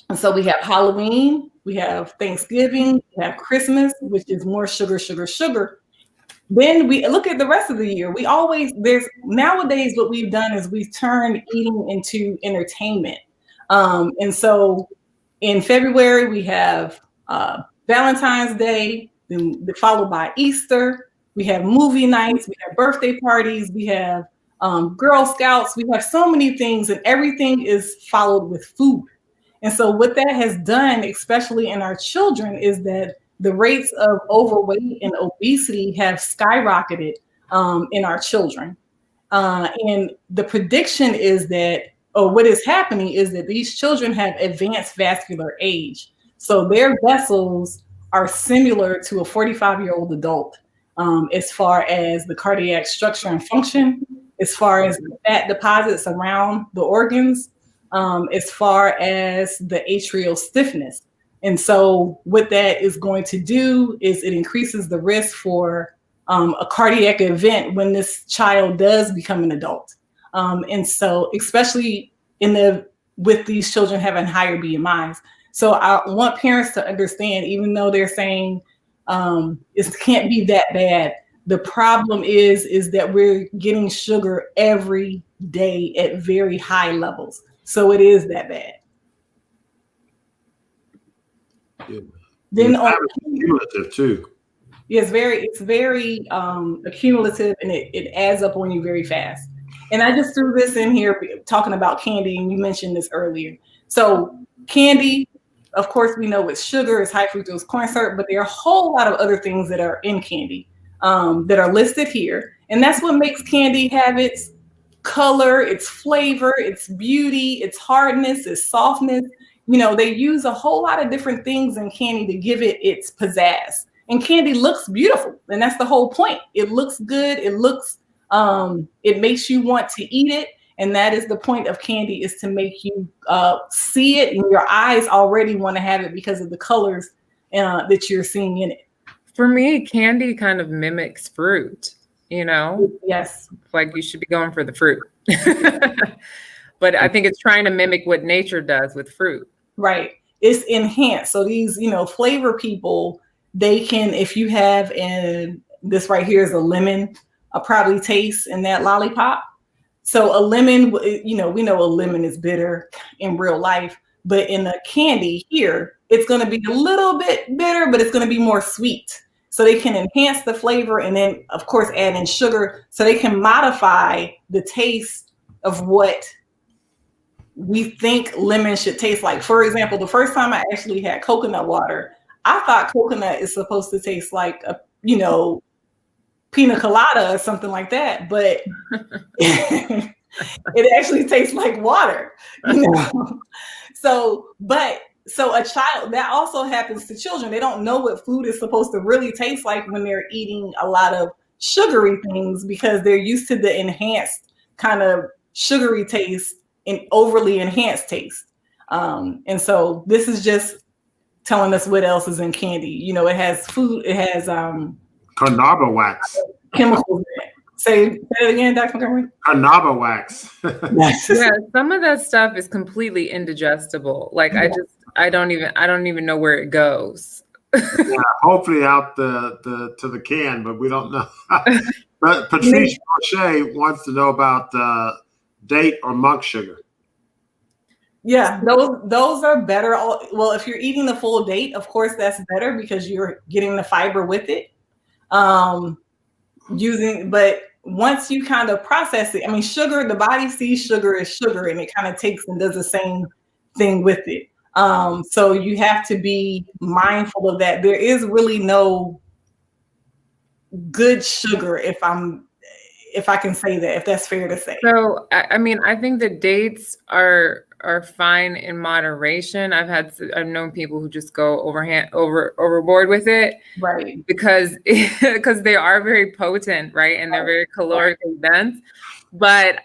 And so we have Halloween, we have Thanksgiving, we have Christmas, which is more sugar. Then we look at the rest of the year. Nowadays what we've done is we've turned eating into entertainment. And so in February, we have Valentine's Day, then followed by Easter. We have movie nights, we have birthday parties, we have Girl Scouts. We have so many things, and everything is followed with food. And so what that has done, especially in our children, is that the rates of overweight and obesity have skyrocketed in our children. And the prediction is that, or what is happening is that these children have advanced vascular age. So their vessels are similar to a 45-year-old adult as far as the cardiac structure and function, as far as the fat deposits around the organs, as far as the atrial stiffness. And so what that is going to do is it increases the risk for a cardiac event when this child does become an adult. And so especially with these children having higher BMIs. So I want parents to understand, even though they're saying it can't be that bad, The problem is that we're getting sugar every day at very high levels. So it is that bad. Yeah. Then cumulative too. Yeah, it's very accumulative, and it adds up on you very fast. And I just threw this in here talking about candy, and you mentioned this earlier. So candy, of course, we know it's sugar, it's high fructose corn syrup, but there are a whole lot of other things that are in candy that are listed here. And that's what makes candy have its color, its flavor, its beauty, its hardness, its softness. You know, they use a whole lot of different things in candy to give it its pizzazz. And candy looks beautiful, and that's the whole point. It looks good. It looks, it makes you want to eat it, and that is the point of candy, is to make you see it, and your eyes already want to have it because of the colors that you're seeing in it. For me, candy kind of mimics fruit, you know? Yes. Like you should be going for the fruit. But I think it's trying to mimic what nature does with fruit. Right. It's enhanced. So these, flavor people, they can, if you have, and this right here is a lemon, probably taste in that lollipop. So a lemon, we know a lemon is bitter in real life, but in the candy here, it's going to be a little bit bitter, but it's going to be more sweet. So they can enhance the flavor, and then of course add in sugar, so they can modify the taste of what we think lemon should taste like. For example, the first time I actually had coconut water, I thought coconut is supposed to taste like a, pina colada or something like that, but it actually tastes like water. So a child, that also happens to children. They don't know what food is supposed to really taste like when they're eating a lot of sugary things, because they're used to the enhanced kind of sugary taste and overly enhanced taste. And so this is just telling us what else is in candy. It has food, it has carnauba wax, chemicals in it. Say it again, Dr. Montgomery. Carnauba wax. Yeah, some of that stuff is completely indigestible. Like I don't even know where it goes. Yeah, hopefully out to the can, but we don't know. But Patrice Roche wants to know about date or monk sugar. Yeah, those are better. Well, if you're eating the full date, of course, that's better because you're getting the fiber with it. But once you kind of process it, sugar, the body sees sugar as sugar, and it kind of takes and does the same thing with it. So you have to be mindful of that. There is really no good sugar, if I can say that, if that's fair to say. So, I think the dates are fine in moderation. I've known people who just go overboard with it, right? Because they are very potent, right? And they're very calorically dense. But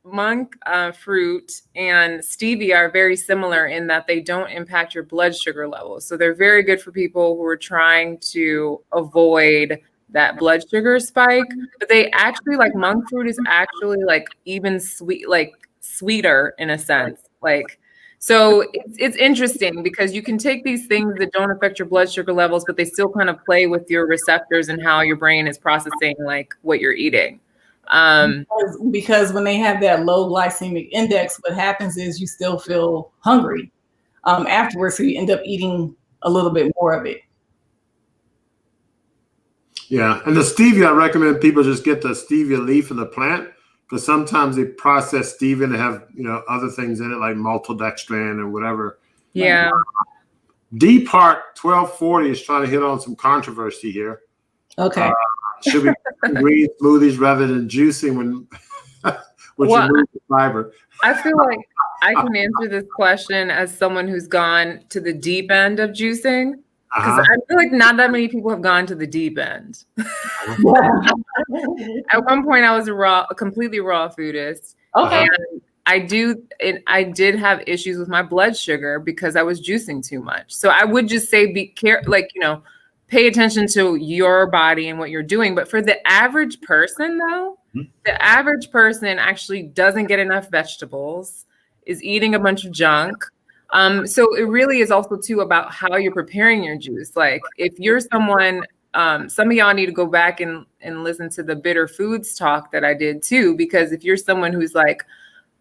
monk fruit and stevia are very similar in that they don't impact your blood sugar levels. So they're very good for people who are trying to avoid that blood sugar spike. But they actually, like, monk fruit is actually like even sweet, like sweeter in a sense. Like, so it's interesting because you can take these things that don't affect your blood sugar levels, but they still kind of play with your receptors and how your brain is processing like what you're eating. Because when they have that low glycemic index, what happens is you still feel hungry afterwards, so you end up eating a little bit more of it. Yeah, and the stevia, I recommend people just get the stevia leaf in the plant, because sometimes they process stevia and have other things in it like maltodextrin or whatever. Yeah. D Part 1240 is trying to hit on some controversy here. Okay. Should we green smoothies rather than juicing when you lose the fiber? I feel like I can answer this question as someone who's gone to the deep end of juicing, because I feel like not that many people have gone to the deep end. At one point, I was a completely raw foodist. Okay. And I did have issues with my blood sugar because I was juicing too much. So I would just say be careful, pay attention to your body and what you're doing. But for the average person, though, the average person actually doesn't get enough vegetables, is eating a bunch of junk. So it really is also too about how you're preparing your juice. Like if you're someone some of y'all need to go back and listen to the bitter foods talk that I did too, because if you're someone who's like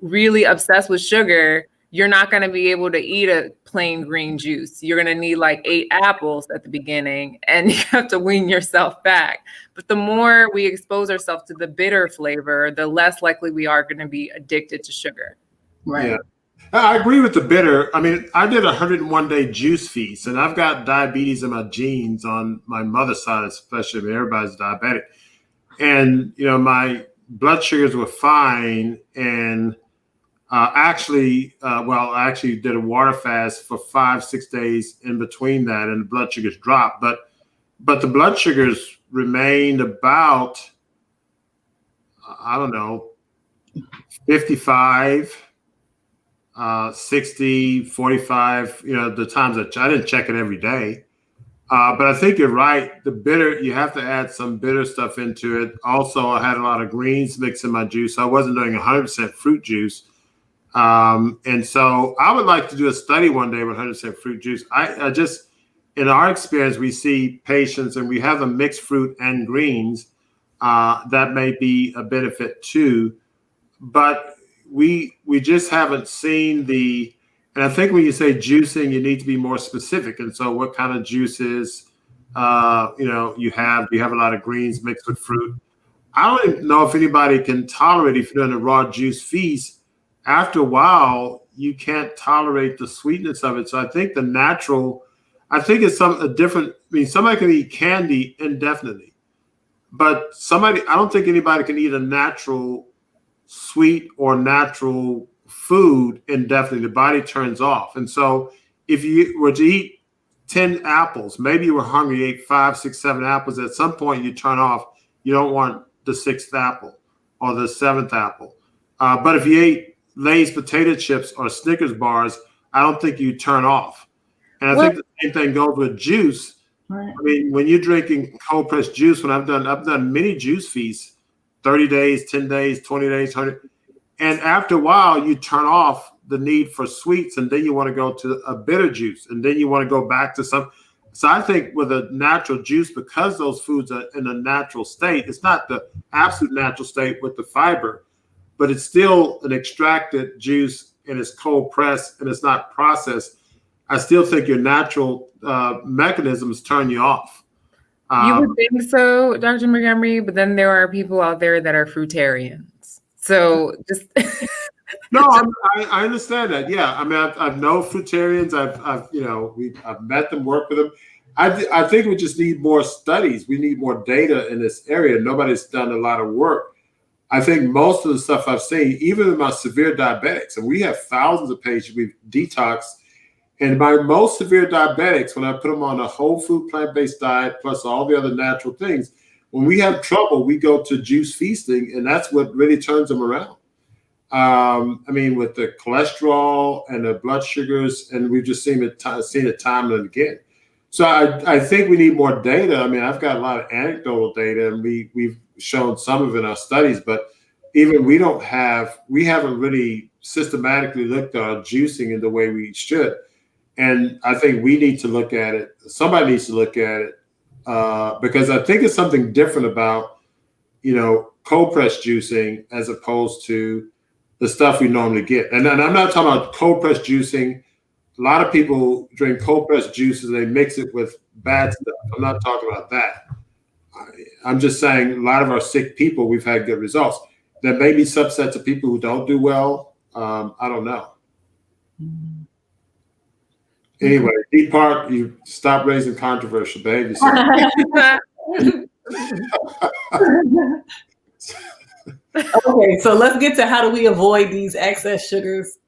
really obsessed with sugar, you're not going to be able to eat a plain green juice. You're going to need like 8 apples at the beginning, and you have to wean yourself back. But the more we expose ourselves to the bitter flavor, the less likely we are going to be addicted to sugar. Right. Yeah. I agree with the bitter. I mean, I did a 101-day juice feast, and I've got diabetes in my genes on my mother's side, especially. I mean, everybody's diabetic. And, you know, my blood sugars were fine. And I actually did a water fast for 5-6 days in between that, and the blood sugars dropped. But the blood sugars remained about, I don't know, 55, 60, 45, you know, the times that I didn't check it every day. But I think you're right. The bitter, you have to add some bitter stuff into it. Also, I had a lot of greens mixed in my juice. I wasn't doing 100% fruit juice. And so I would like to do a study one day with 100% fruit juice. I just, in our experience, we see patients and we have them mix fruit and greens. That may be a benefit too. But we just haven't seen and I think when you say juicing, you need to be more specific. And so what kind of juices, you have a lot of greens mixed with fruit. I don't even know if anybody can tolerate, if you're doing a raw juice feast, after a while, you can't tolerate the sweetness of it. So I think it's a different, I mean, somebody can eat candy indefinitely, but I don't think anybody can eat a natural sweet or natural food indefinitely. The body turns off. And so if you were to eat 10 apples, maybe you were hungry, you ate 5, 6, 7 apples. At some point you turn off. You don't want the 6th apple or the 7th apple. But if you ate Lay's potato chips or Snickers bars, I don't think you turn off. And I think the same thing goes with juice. Right. I mean, when you're drinking cold pressed juice, when I've done many juice feasts, 30 days, 10 days, 20 days, 100. And after a while, you turn off the need for sweets, and then you want to go to a bitter juice, and then you want to go back to some. So I think with a natural juice, because those foods are in a natural state, it's not the absolute natural state with the fiber, but it's still an extracted juice, and it's cold pressed, and it's not processed. I still think your natural mechanisms turn you off. You would think so, Dr. Montgomery, but then there are people out there that are fruitarians. So just no, I understand that. Yeah, I mean, I've known fruitarians. I've met them, worked with them. I think we just need more studies. We need more data in this area. Nobody's done a lot of work. I think most of the stuff I've seen, even in my severe diabetics, and we have thousands of patients we've detoxed. And my most severe diabetics, when I put them on a whole food plant-based diet plus all the other natural things, when we have trouble, we go to juice feasting, and that's what really turns them around. I mean, with the cholesterol and the blood sugars, and we've just seen it time and again. So I think we need more data. I mean, I've got a lot of anecdotal data, and we've shown some of it in our studies, but even we haven't really systematically looked at our juicing in the way we should. And I think we need to look at it. Somebody needs to look at it because I think it's something different about, cold pressed juicing as opposed to the stuff we normally get. And I'm not talking about cold pressed juicing. A lot of people drink cold pressed juices. They mix it with bad stuff. I'm not talking about that. I'm just saying a lot of our sick people, we've had good results. There may be subsets of people who don't do well. I don't know. Anyway, Deep Park, you stop raising controversial behavior. Okay, so let's get to how do we avoid these excess sugars.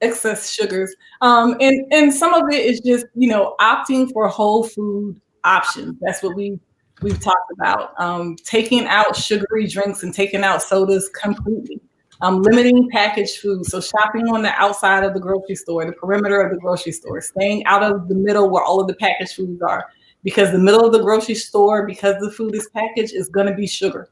And some of it is just, opting for whole food options. That's what we've talked about. Taking out sugary drinks and taking out sodas completely. Limiting packaged food. So shopping on the outside of the grocery store, the perimeter of the grocery store, staying out of the middle where all of the packaged foods are, because the middle of the grocery store, because the food is packaged, is going to be sugar.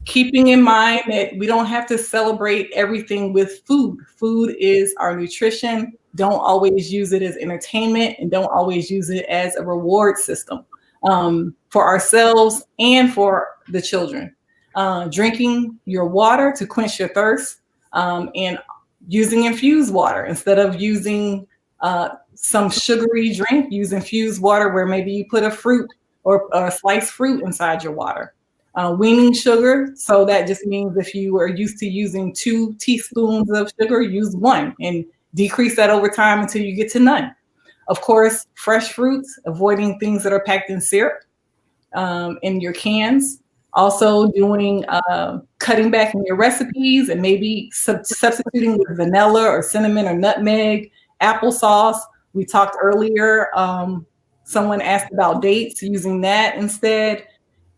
Keeping in mind that we don't have to celebrate everything with food. Food is our nutrition. Don't always use it as entertainment, and don't always use it as a reward system. for ourselves and for the children. Drinking your water to quench your thirst, and using infused water instead of using some sugary drink. Use infused water where maybe you put a fruit or a sliced fruit inside your water. Weaning sugar, so that just means if you are used to using 2 teaspoons of sugar, use 1 and decrease that over time until you get to none. Of course, fresh fruits, avoiding things that are packed in syrup in your cans. Also doing cutting back in your recipes and maybe substituting with vanilla or cinnamon or nutmeg, applesauce. We talked earlier, someone asked about dates, using that instead.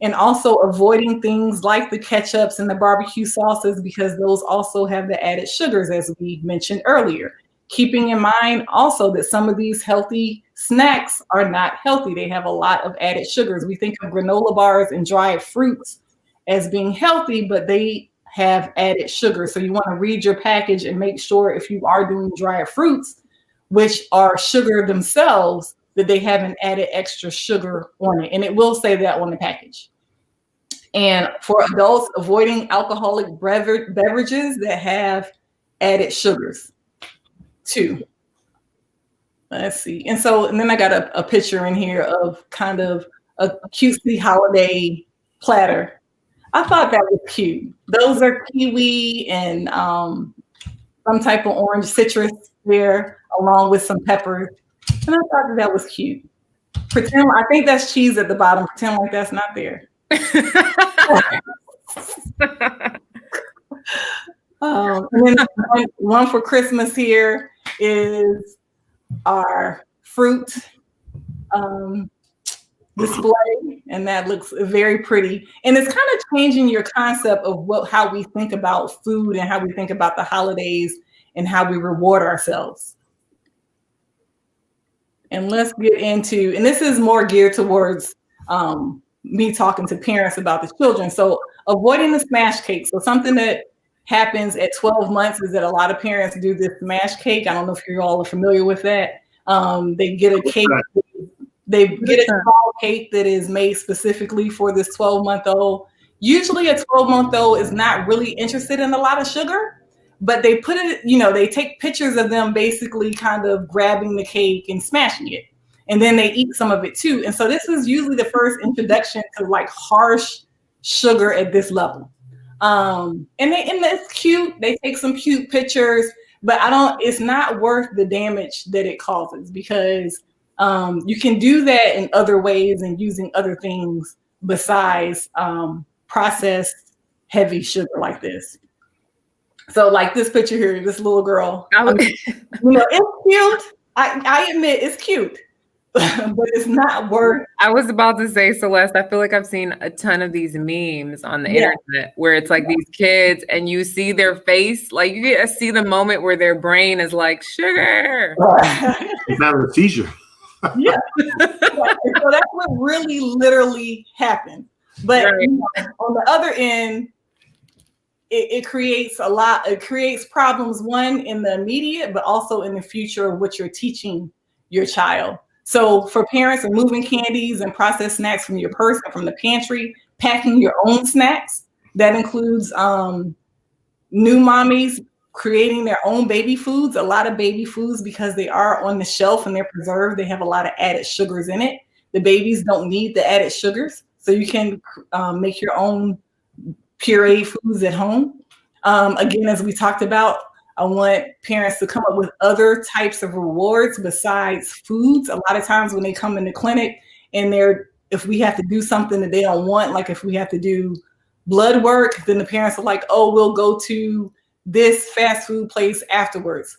And also avoiding things like the ketchups and the barbecue sauces, because those also have the added sugars, as we mentioned earlier. Keeping in mind also that some of these healthy snacks are not healthy. They have a lot of added sugars. We think of granola bars and dried fruits as being healthy, but they have added sugar. So you want to read your package and make sure if you are doing dried fruits, which are sugar themselves, that they have an added extra sugar on it. And it will say that on the package. And for adults, avoiding alcoholic beverages that have added sugars too. Let's see. And then I got a picture in here of kind of a cutesy holiday platter. I thought that was cute. Those are kiwi and some type of orange citrus there, along with some peppers. And I thought that was cute. Pretend, I think that's cheese at the bottom. Pretend like that's not there. And then one for Christmas here is our fruit display, and that looks very pretty. And it's kind of changing your concept of how we think about food and how we think about the holidays and how we reward ourselves. And let's get into, and this is more geared towards me talking to parents about the children. So avoiding the smash cake. So something that happens at 12 months is that a lot of parents do this smash cake. I don't know if you all are familiar with that. They get a cake. They get a small cake that is made specifically for this 12-month-old. Usually a 12-month-old is not really interested in a lot of sugar, but they put it, they take pictures of them basically kind of grabbing the cake and smashing it. And then they eat some of it too. And so this is usually the first introduction to like harsh sugar at this level. And it's cute. They take some cute pictures, but it's not worth the damage that it causes, because you can do that in other ways and using other things besides processed heavy sugar like this. So like this picture here, this little girl, it's cute. I admit it's cute, but it's not worth. I was about to say, Celeste, I feel like I've seen a ton of these memes on the internet where it's like these kids and you see their face, like you get to see the moment where their brain is like, sugar. It's not a seizure. Yeah. So that's what really literally happened. But on the other end, it creates it creates problems, one in the immediate, but also in the future of what you're teaching your child. So for parents, removing candies and processed snacks from your purse and from the pantry, packing your own snacks. That includes new mommies creating their own baby foods. A lot of baby foods, because they are on the shelf and they're preserved, they have a lot of added sugars in it. The babies don't need the added sugars. So you can make your own pureed foods at home. Again, as we talked about, I want parents to come up with other types of rewards besides foods. A lot of times when they come in the clinic and if we have to do something that they don't want, like if we have to do blood work, then the parents are like, oh, we'll go to this fast food place afterwards.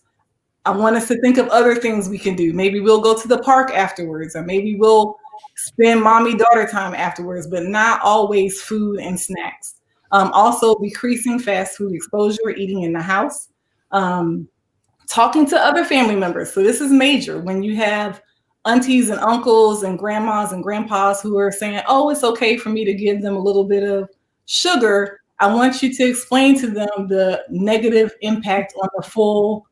I want us to think of other things we can do. Maybe we'll go to the park afterwards, or maybe we'll spend mommy-daughter time afterwards, but not always food and snacks. Also decreasing fast food exposure, eating in the house. Talking to other family members. So this is major. When you have aunties and uncles and grandmas and grandpas who are saying, oh, it's okay for me to give them a little bit of sugar, I want you to explain to them the negative impact on the full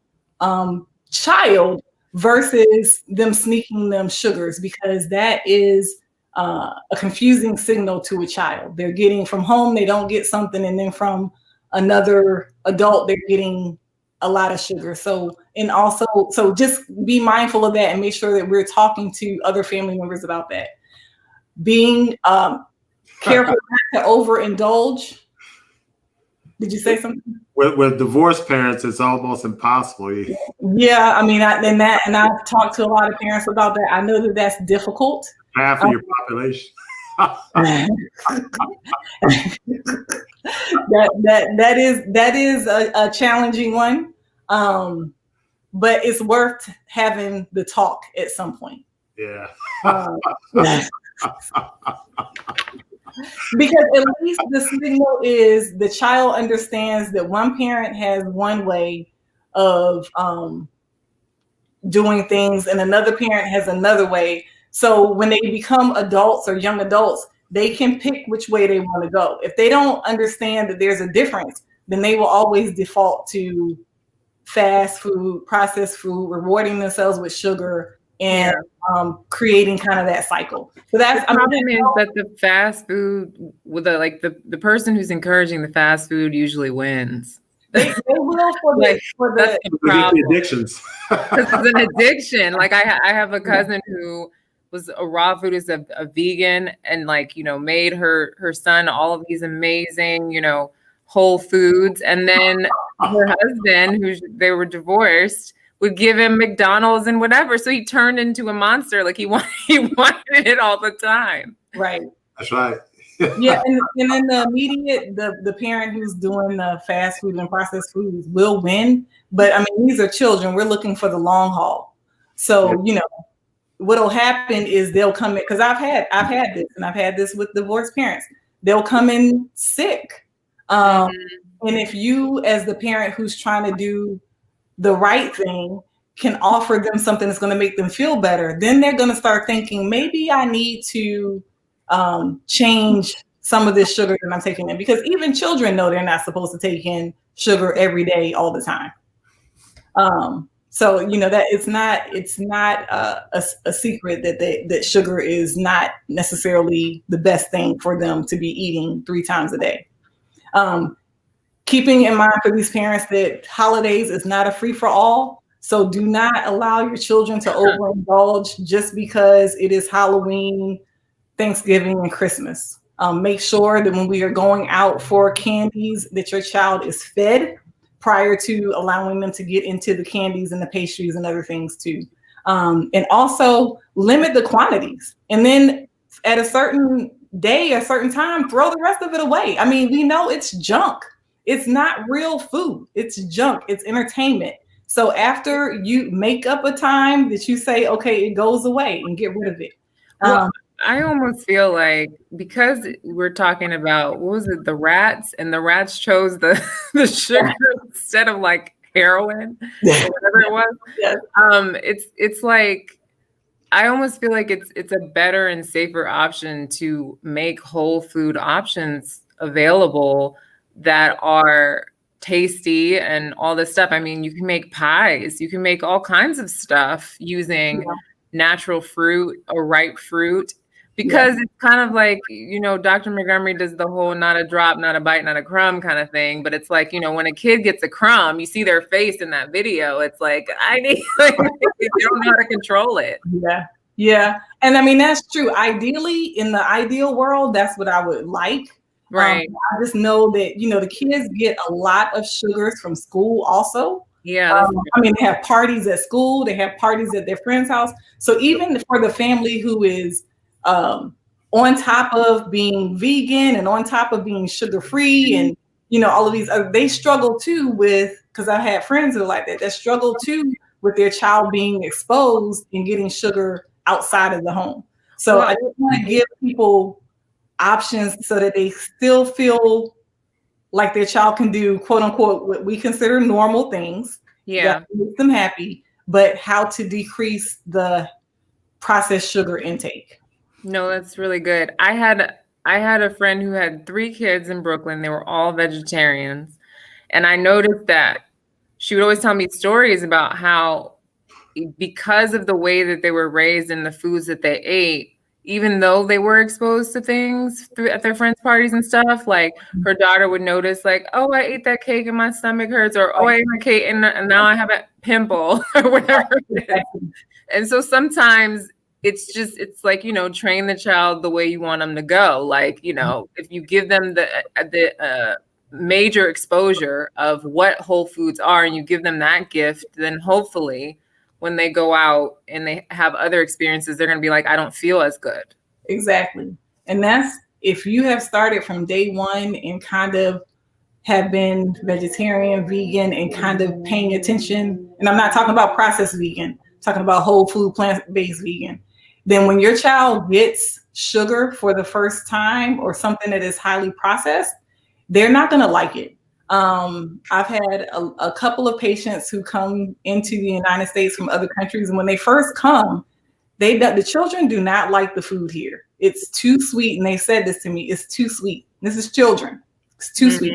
child versus them sneaking them sugars, because that is a confusing signal to a child. They're getting from home, they don't get something, and then from another adult, they're getting a lot of sugar. So just be mindful of that and make sure that we're talking to other family members about that. Being careful not to overindulge. Did you say something? With divorced parents, it's almost impossible. Yeah, I mean, I've talked to a lot of parents about that. I know that that's difficult. Half of your population. that is a challenging one, but it's worth having the talk at some point. Yeah. Because at least the signal is the child understands that one parent has one way of doing things and another parent has another way. So when they become adults or young adults, they can pick which way they want to go. If they don't understand that there's a difference, then they will always default to fast food, processed food, rewarding themselves with sugar, and creating kind of that cycle. So that's the problem is that the fast food with the person who's encouraging the fast food usually wins. They will for the addictions. It's an addiction. Like I have a cousin who was a raw foodist, a vegan, and made her son all of these amazing, whole foods. And then her husband, they were divorced, would give him McDonald's and whatever. So he turned into a monster. Like he wanted it all the time. Right. That's right. Yeah, and then the immediate, the parent who's doing the fast food and processed foods will win. But I mean, these are children. We're looking for the long haul. So, what'll happen is they'll come in, because I've had this, and I've had this with divorced parents. They'll come in sick. And if you, as the parent who's trying to do the right thing, can offer them something that's going to make them feel better, then they're going to start thinking, maybe I need to change some of this sugar that I'm taking in, because even children know they're not supposed to take in sugar every day, all the time. So that it's not a secret that sugar is not necessarily the best thing for them to be eating 3 times a day. Keeping in mind for these parents that holidays is not a free for all. So do not allow your children to overindulge just because it is Halloween, Thanksgiving, and Christmas. Make sure that when we are going out for candies, that your child is fed prior to allowing them to get into the candies and the pastries and other things too. And also limit the quantities. And then at a certain day, a certain time, throw the rest of it away. I mean, we know it's junk. It's not real food. It's junk. It's entertainment. So after you make up a time that you say, okay, it goes away, and get rid of it. I almost feel like, because we're talking about, what was it, the rats, and the rats chose the sugar instead of heroin or whatever it was. Yes. It's like, I almost feel like it's a better and safer option to make whole food options available that are tasty and all this stuff. I mean, you can make pies, you can make all kinds of stuff using natural fruit or ripe fruit, because it's kind of like, Dr. Montgomery does the whole not a drop, not a bite, not a crumb kind of thing. But it's like, when a kid gets a crumb, you see their face in that video. It's like, they don't know how to control it. Yeah. Yeah. And I mean, that's true. Ideally, in the ideal world, that's what I would like. Right. I just know that, the kids get a lot of sugars from school also. Yeah. I mean, they have parties at school, they have parties at their friend's house. So even for the family who is on top of being vegan and on top of being sugar-free and, all of these, they struggle too with, because I've had friends who are like that struggle too with their child being exposed and getting sugar outside of the home. So I just want to give people options so that they still feel like their child can do, quote unquote, what we consider normal things. Yeah. That make them happy, but how to decrease the processed sugar intake. No, that's really good. I had a friend who had 3 kids in Brooklyn. They were all vegetarians. And I noticed that she would always tell me stories about how, because of the way that they were raised and the foods that they ate, even though they were exposed to things at their friends' parties and stuff, like her daughter would notice, like, oh, I ate that cake and my stomach hurts, or oh, I ate my cake and now I have a pimple or whatever it is. And so sometimes it's like, train the child the way you want them to go. Like, if you give them the major exposure of what whole foods are and you give them that gift, then hopefully when they go out and they have other experiences, they're going to be like, I don't feel as good. Exactly. And that's, if you have started from day one and kind of have been vegetarian, vegan, and kind of paying attention, and I'm not talking about processed vegan, I'm talking about whole food, plant-based vegan, then when your child gets sugar for the first time or something that is highly processed, they're not going to like it. I've had a couple of patients who come into the United States from other countries, and when they first come, the children do not like the food here. It's too sweet, and they said this to me, it's too sweet. This is children. It's too sweet.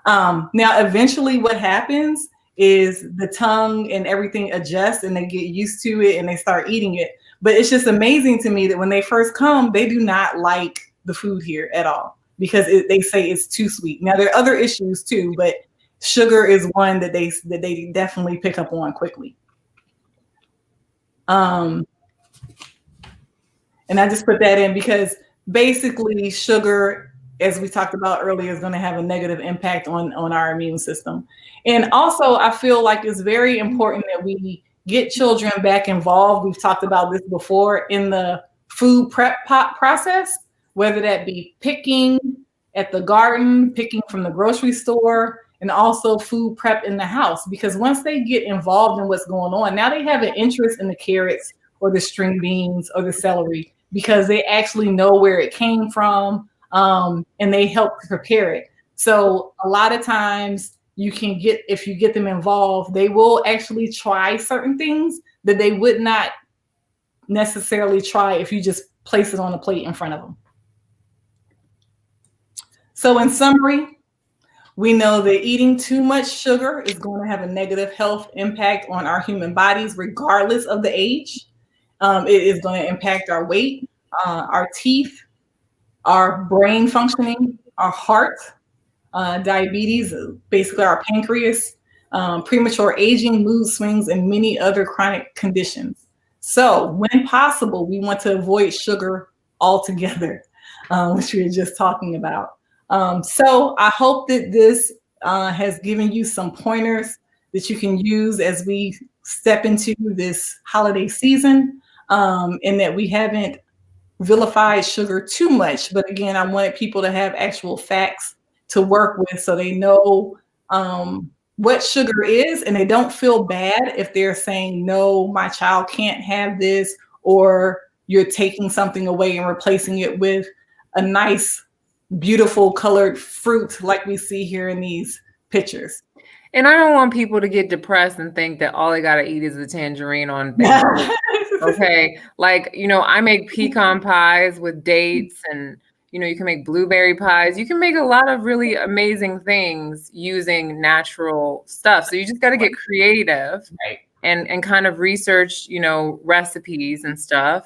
Now, eventually what happens is the tongue and everything adjusts, and they get used to it, and they start eating it. But it's just amazing to me that when they first come, they do not like the food here at all, because they say it's too sweet. Now, there are other issues too, but sugar is one that they definitely pick up on quickly. And I just put that in because basically sugar, as we talked about earlier, is going to have a negative impact on our immune system. And also, I feel like it's very important that we get children back involved. We've talked about this before in the food prep process, whether that be picking at the garden, picking from the grocery store, and also food prep in the house. Because once they get involved in what's going on, now they have an interest in the carrots or the string beans or the celery, because they actually know where it came from, and they help prepare it. So a lot of times if you get them involved, they will actually try certain things that they would not necessarily try if you just place it on a plate in front of them. So in summary, we know that eating too much sugar is going to have a negative health impact on our human bodies, regardless of the age. It is going to impact our weight, our teeth, our brain functioning, our heart, diabetes, basically our pancreas, premature aging, mood swings, and many other chronic conditions. So when possible, we want to avoid sugar altogether, which we were just talking about. So I hope that this has given you some pointers that you can use as we step into this holiday season, and that we haven't vilified sugar too much. But again, I wanted people to have actual facts to work with so they know what sugar is, and they don't feel bad if they're saying, no, my child can't have this, or you're taking something away and replacing it with a nice, beautiful colored fruit like we see here in these pictures. And I don't want people to get depressed and think that all they got to eat is a tangerine on Thanksgiving. Okay. Like, I make pecan pies with dates, and, you can make blueberry pies. You can make a lot of really amazing things using natural stuff. So you just got to get creative, right, and kind of research, recipes and stuff.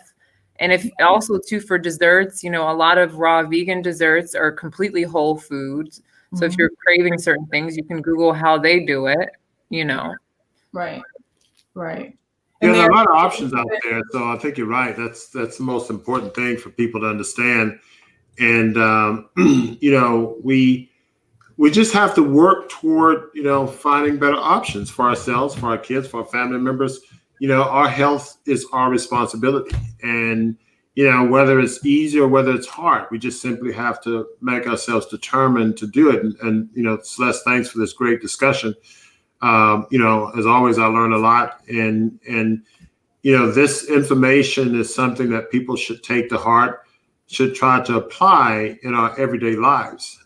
And if also too, for desserts, a lot of raw vegan desserts are completely whole foods. So if you're craving certain things, you can Google how they do it, Right. Right. Yeah, there are a lot of options out there. So I think you're right. That's the most important thing for people to understand. And, we just have to work toward, finding better options for ourselves, for our kids, for our family members. Our health is our responsibility. And, whether it's easy or whether it's hard, we just simply have to make ourselves determined to do it. And Celeste, thanks for this great discussion. As always, I learned a lot. And this information is something that people should take to heart, should try to apply in our everyday lives,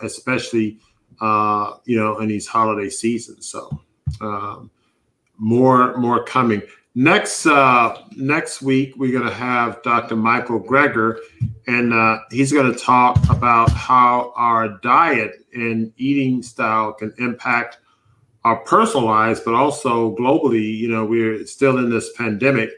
especially, in these holiday seasons. So more coming. Next week, we're going to have Dr. Michael Greger, and he's going to talk about how our diet and eating style can impact our personal lives, but also globally. We're still in this pandemic.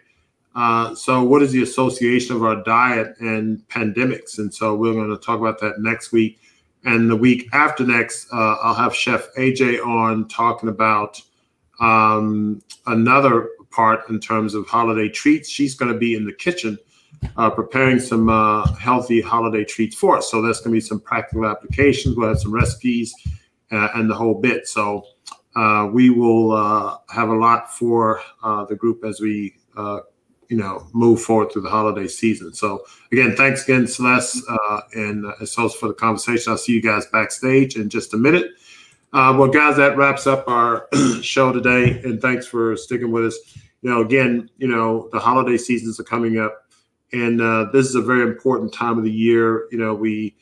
So what is the association of our diet and pandemics? And so we're going to talk about that next week. And the week after next, I'll have Chef AJ on talking about another part in terms of holiday treats. She's going to be in the kitchen preparing some healthy holiday treats for us. So that's going to be some practical applications. We'll have some recipes and the whole bit. So we will have a lot for the group as we move forward through the holiday season. So again, thanks again, Celeste and Celeste for the conversation. I'll see you guys backstage in just a minute. Well, guys, that wraps up our show today, and thanks for sticking with us. Again, the holiday seasons are coming up, and this is a very important time of the year. We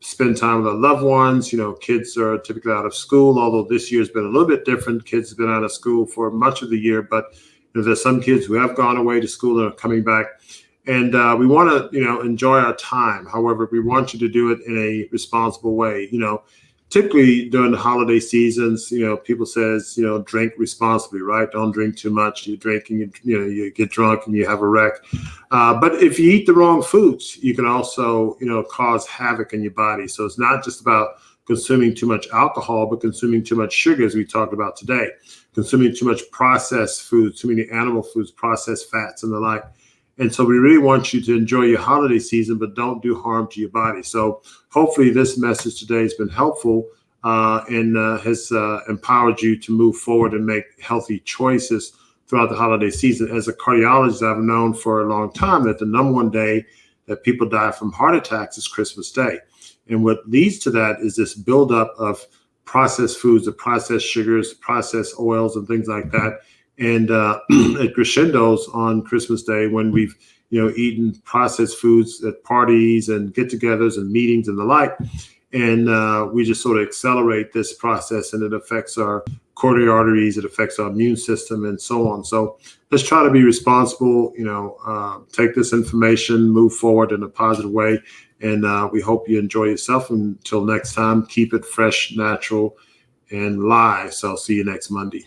spend time with our loved ones. Kids are typically out of school, although this year's been a little bit different. Kids have been out of school for much of the year, but there's some kids who have gone away to school and are coming back. And we want to, enjoy our time. However, we want you to do it in a responsible way. Typically during the holiday seasons, people says, drink responsibly, right? Don't drink too much. You drink and you get drunk and you have a wreck. But if you eat the wrong foods, you can also, cause havoc in your body. So it's not just about consuming too much alcohol, but consuming too much sugar, as we talked about today, consuming too much processed foods, too many animal foods, processed fats and the like. And so we really want you to enjoy your holiday season, but don't do harm to your body. So hopefully this message today has been helpful and has empowered you to move forward and make healthy choices throughout the holiday season. As a cardiologist, I've known for a long time that the number one day that people die from heart attacks is Christmas Day. And what leads to that is this buildup of processed foods, the processed sugars, processed oils, and things like that. And it crescendos on Christmas Day when we've, eaten processed foods at parties and get-togethers and meetings and the like. And we just sort of accelerate this process, and it affects our coronary arteries, it affects our immune system, and so on. So let's try to be responsible, take this information, move forward in a positive way. And we hope you enjoy yourself. Until next time, keep it fresh, natural, and live. So I'll see you next Monday.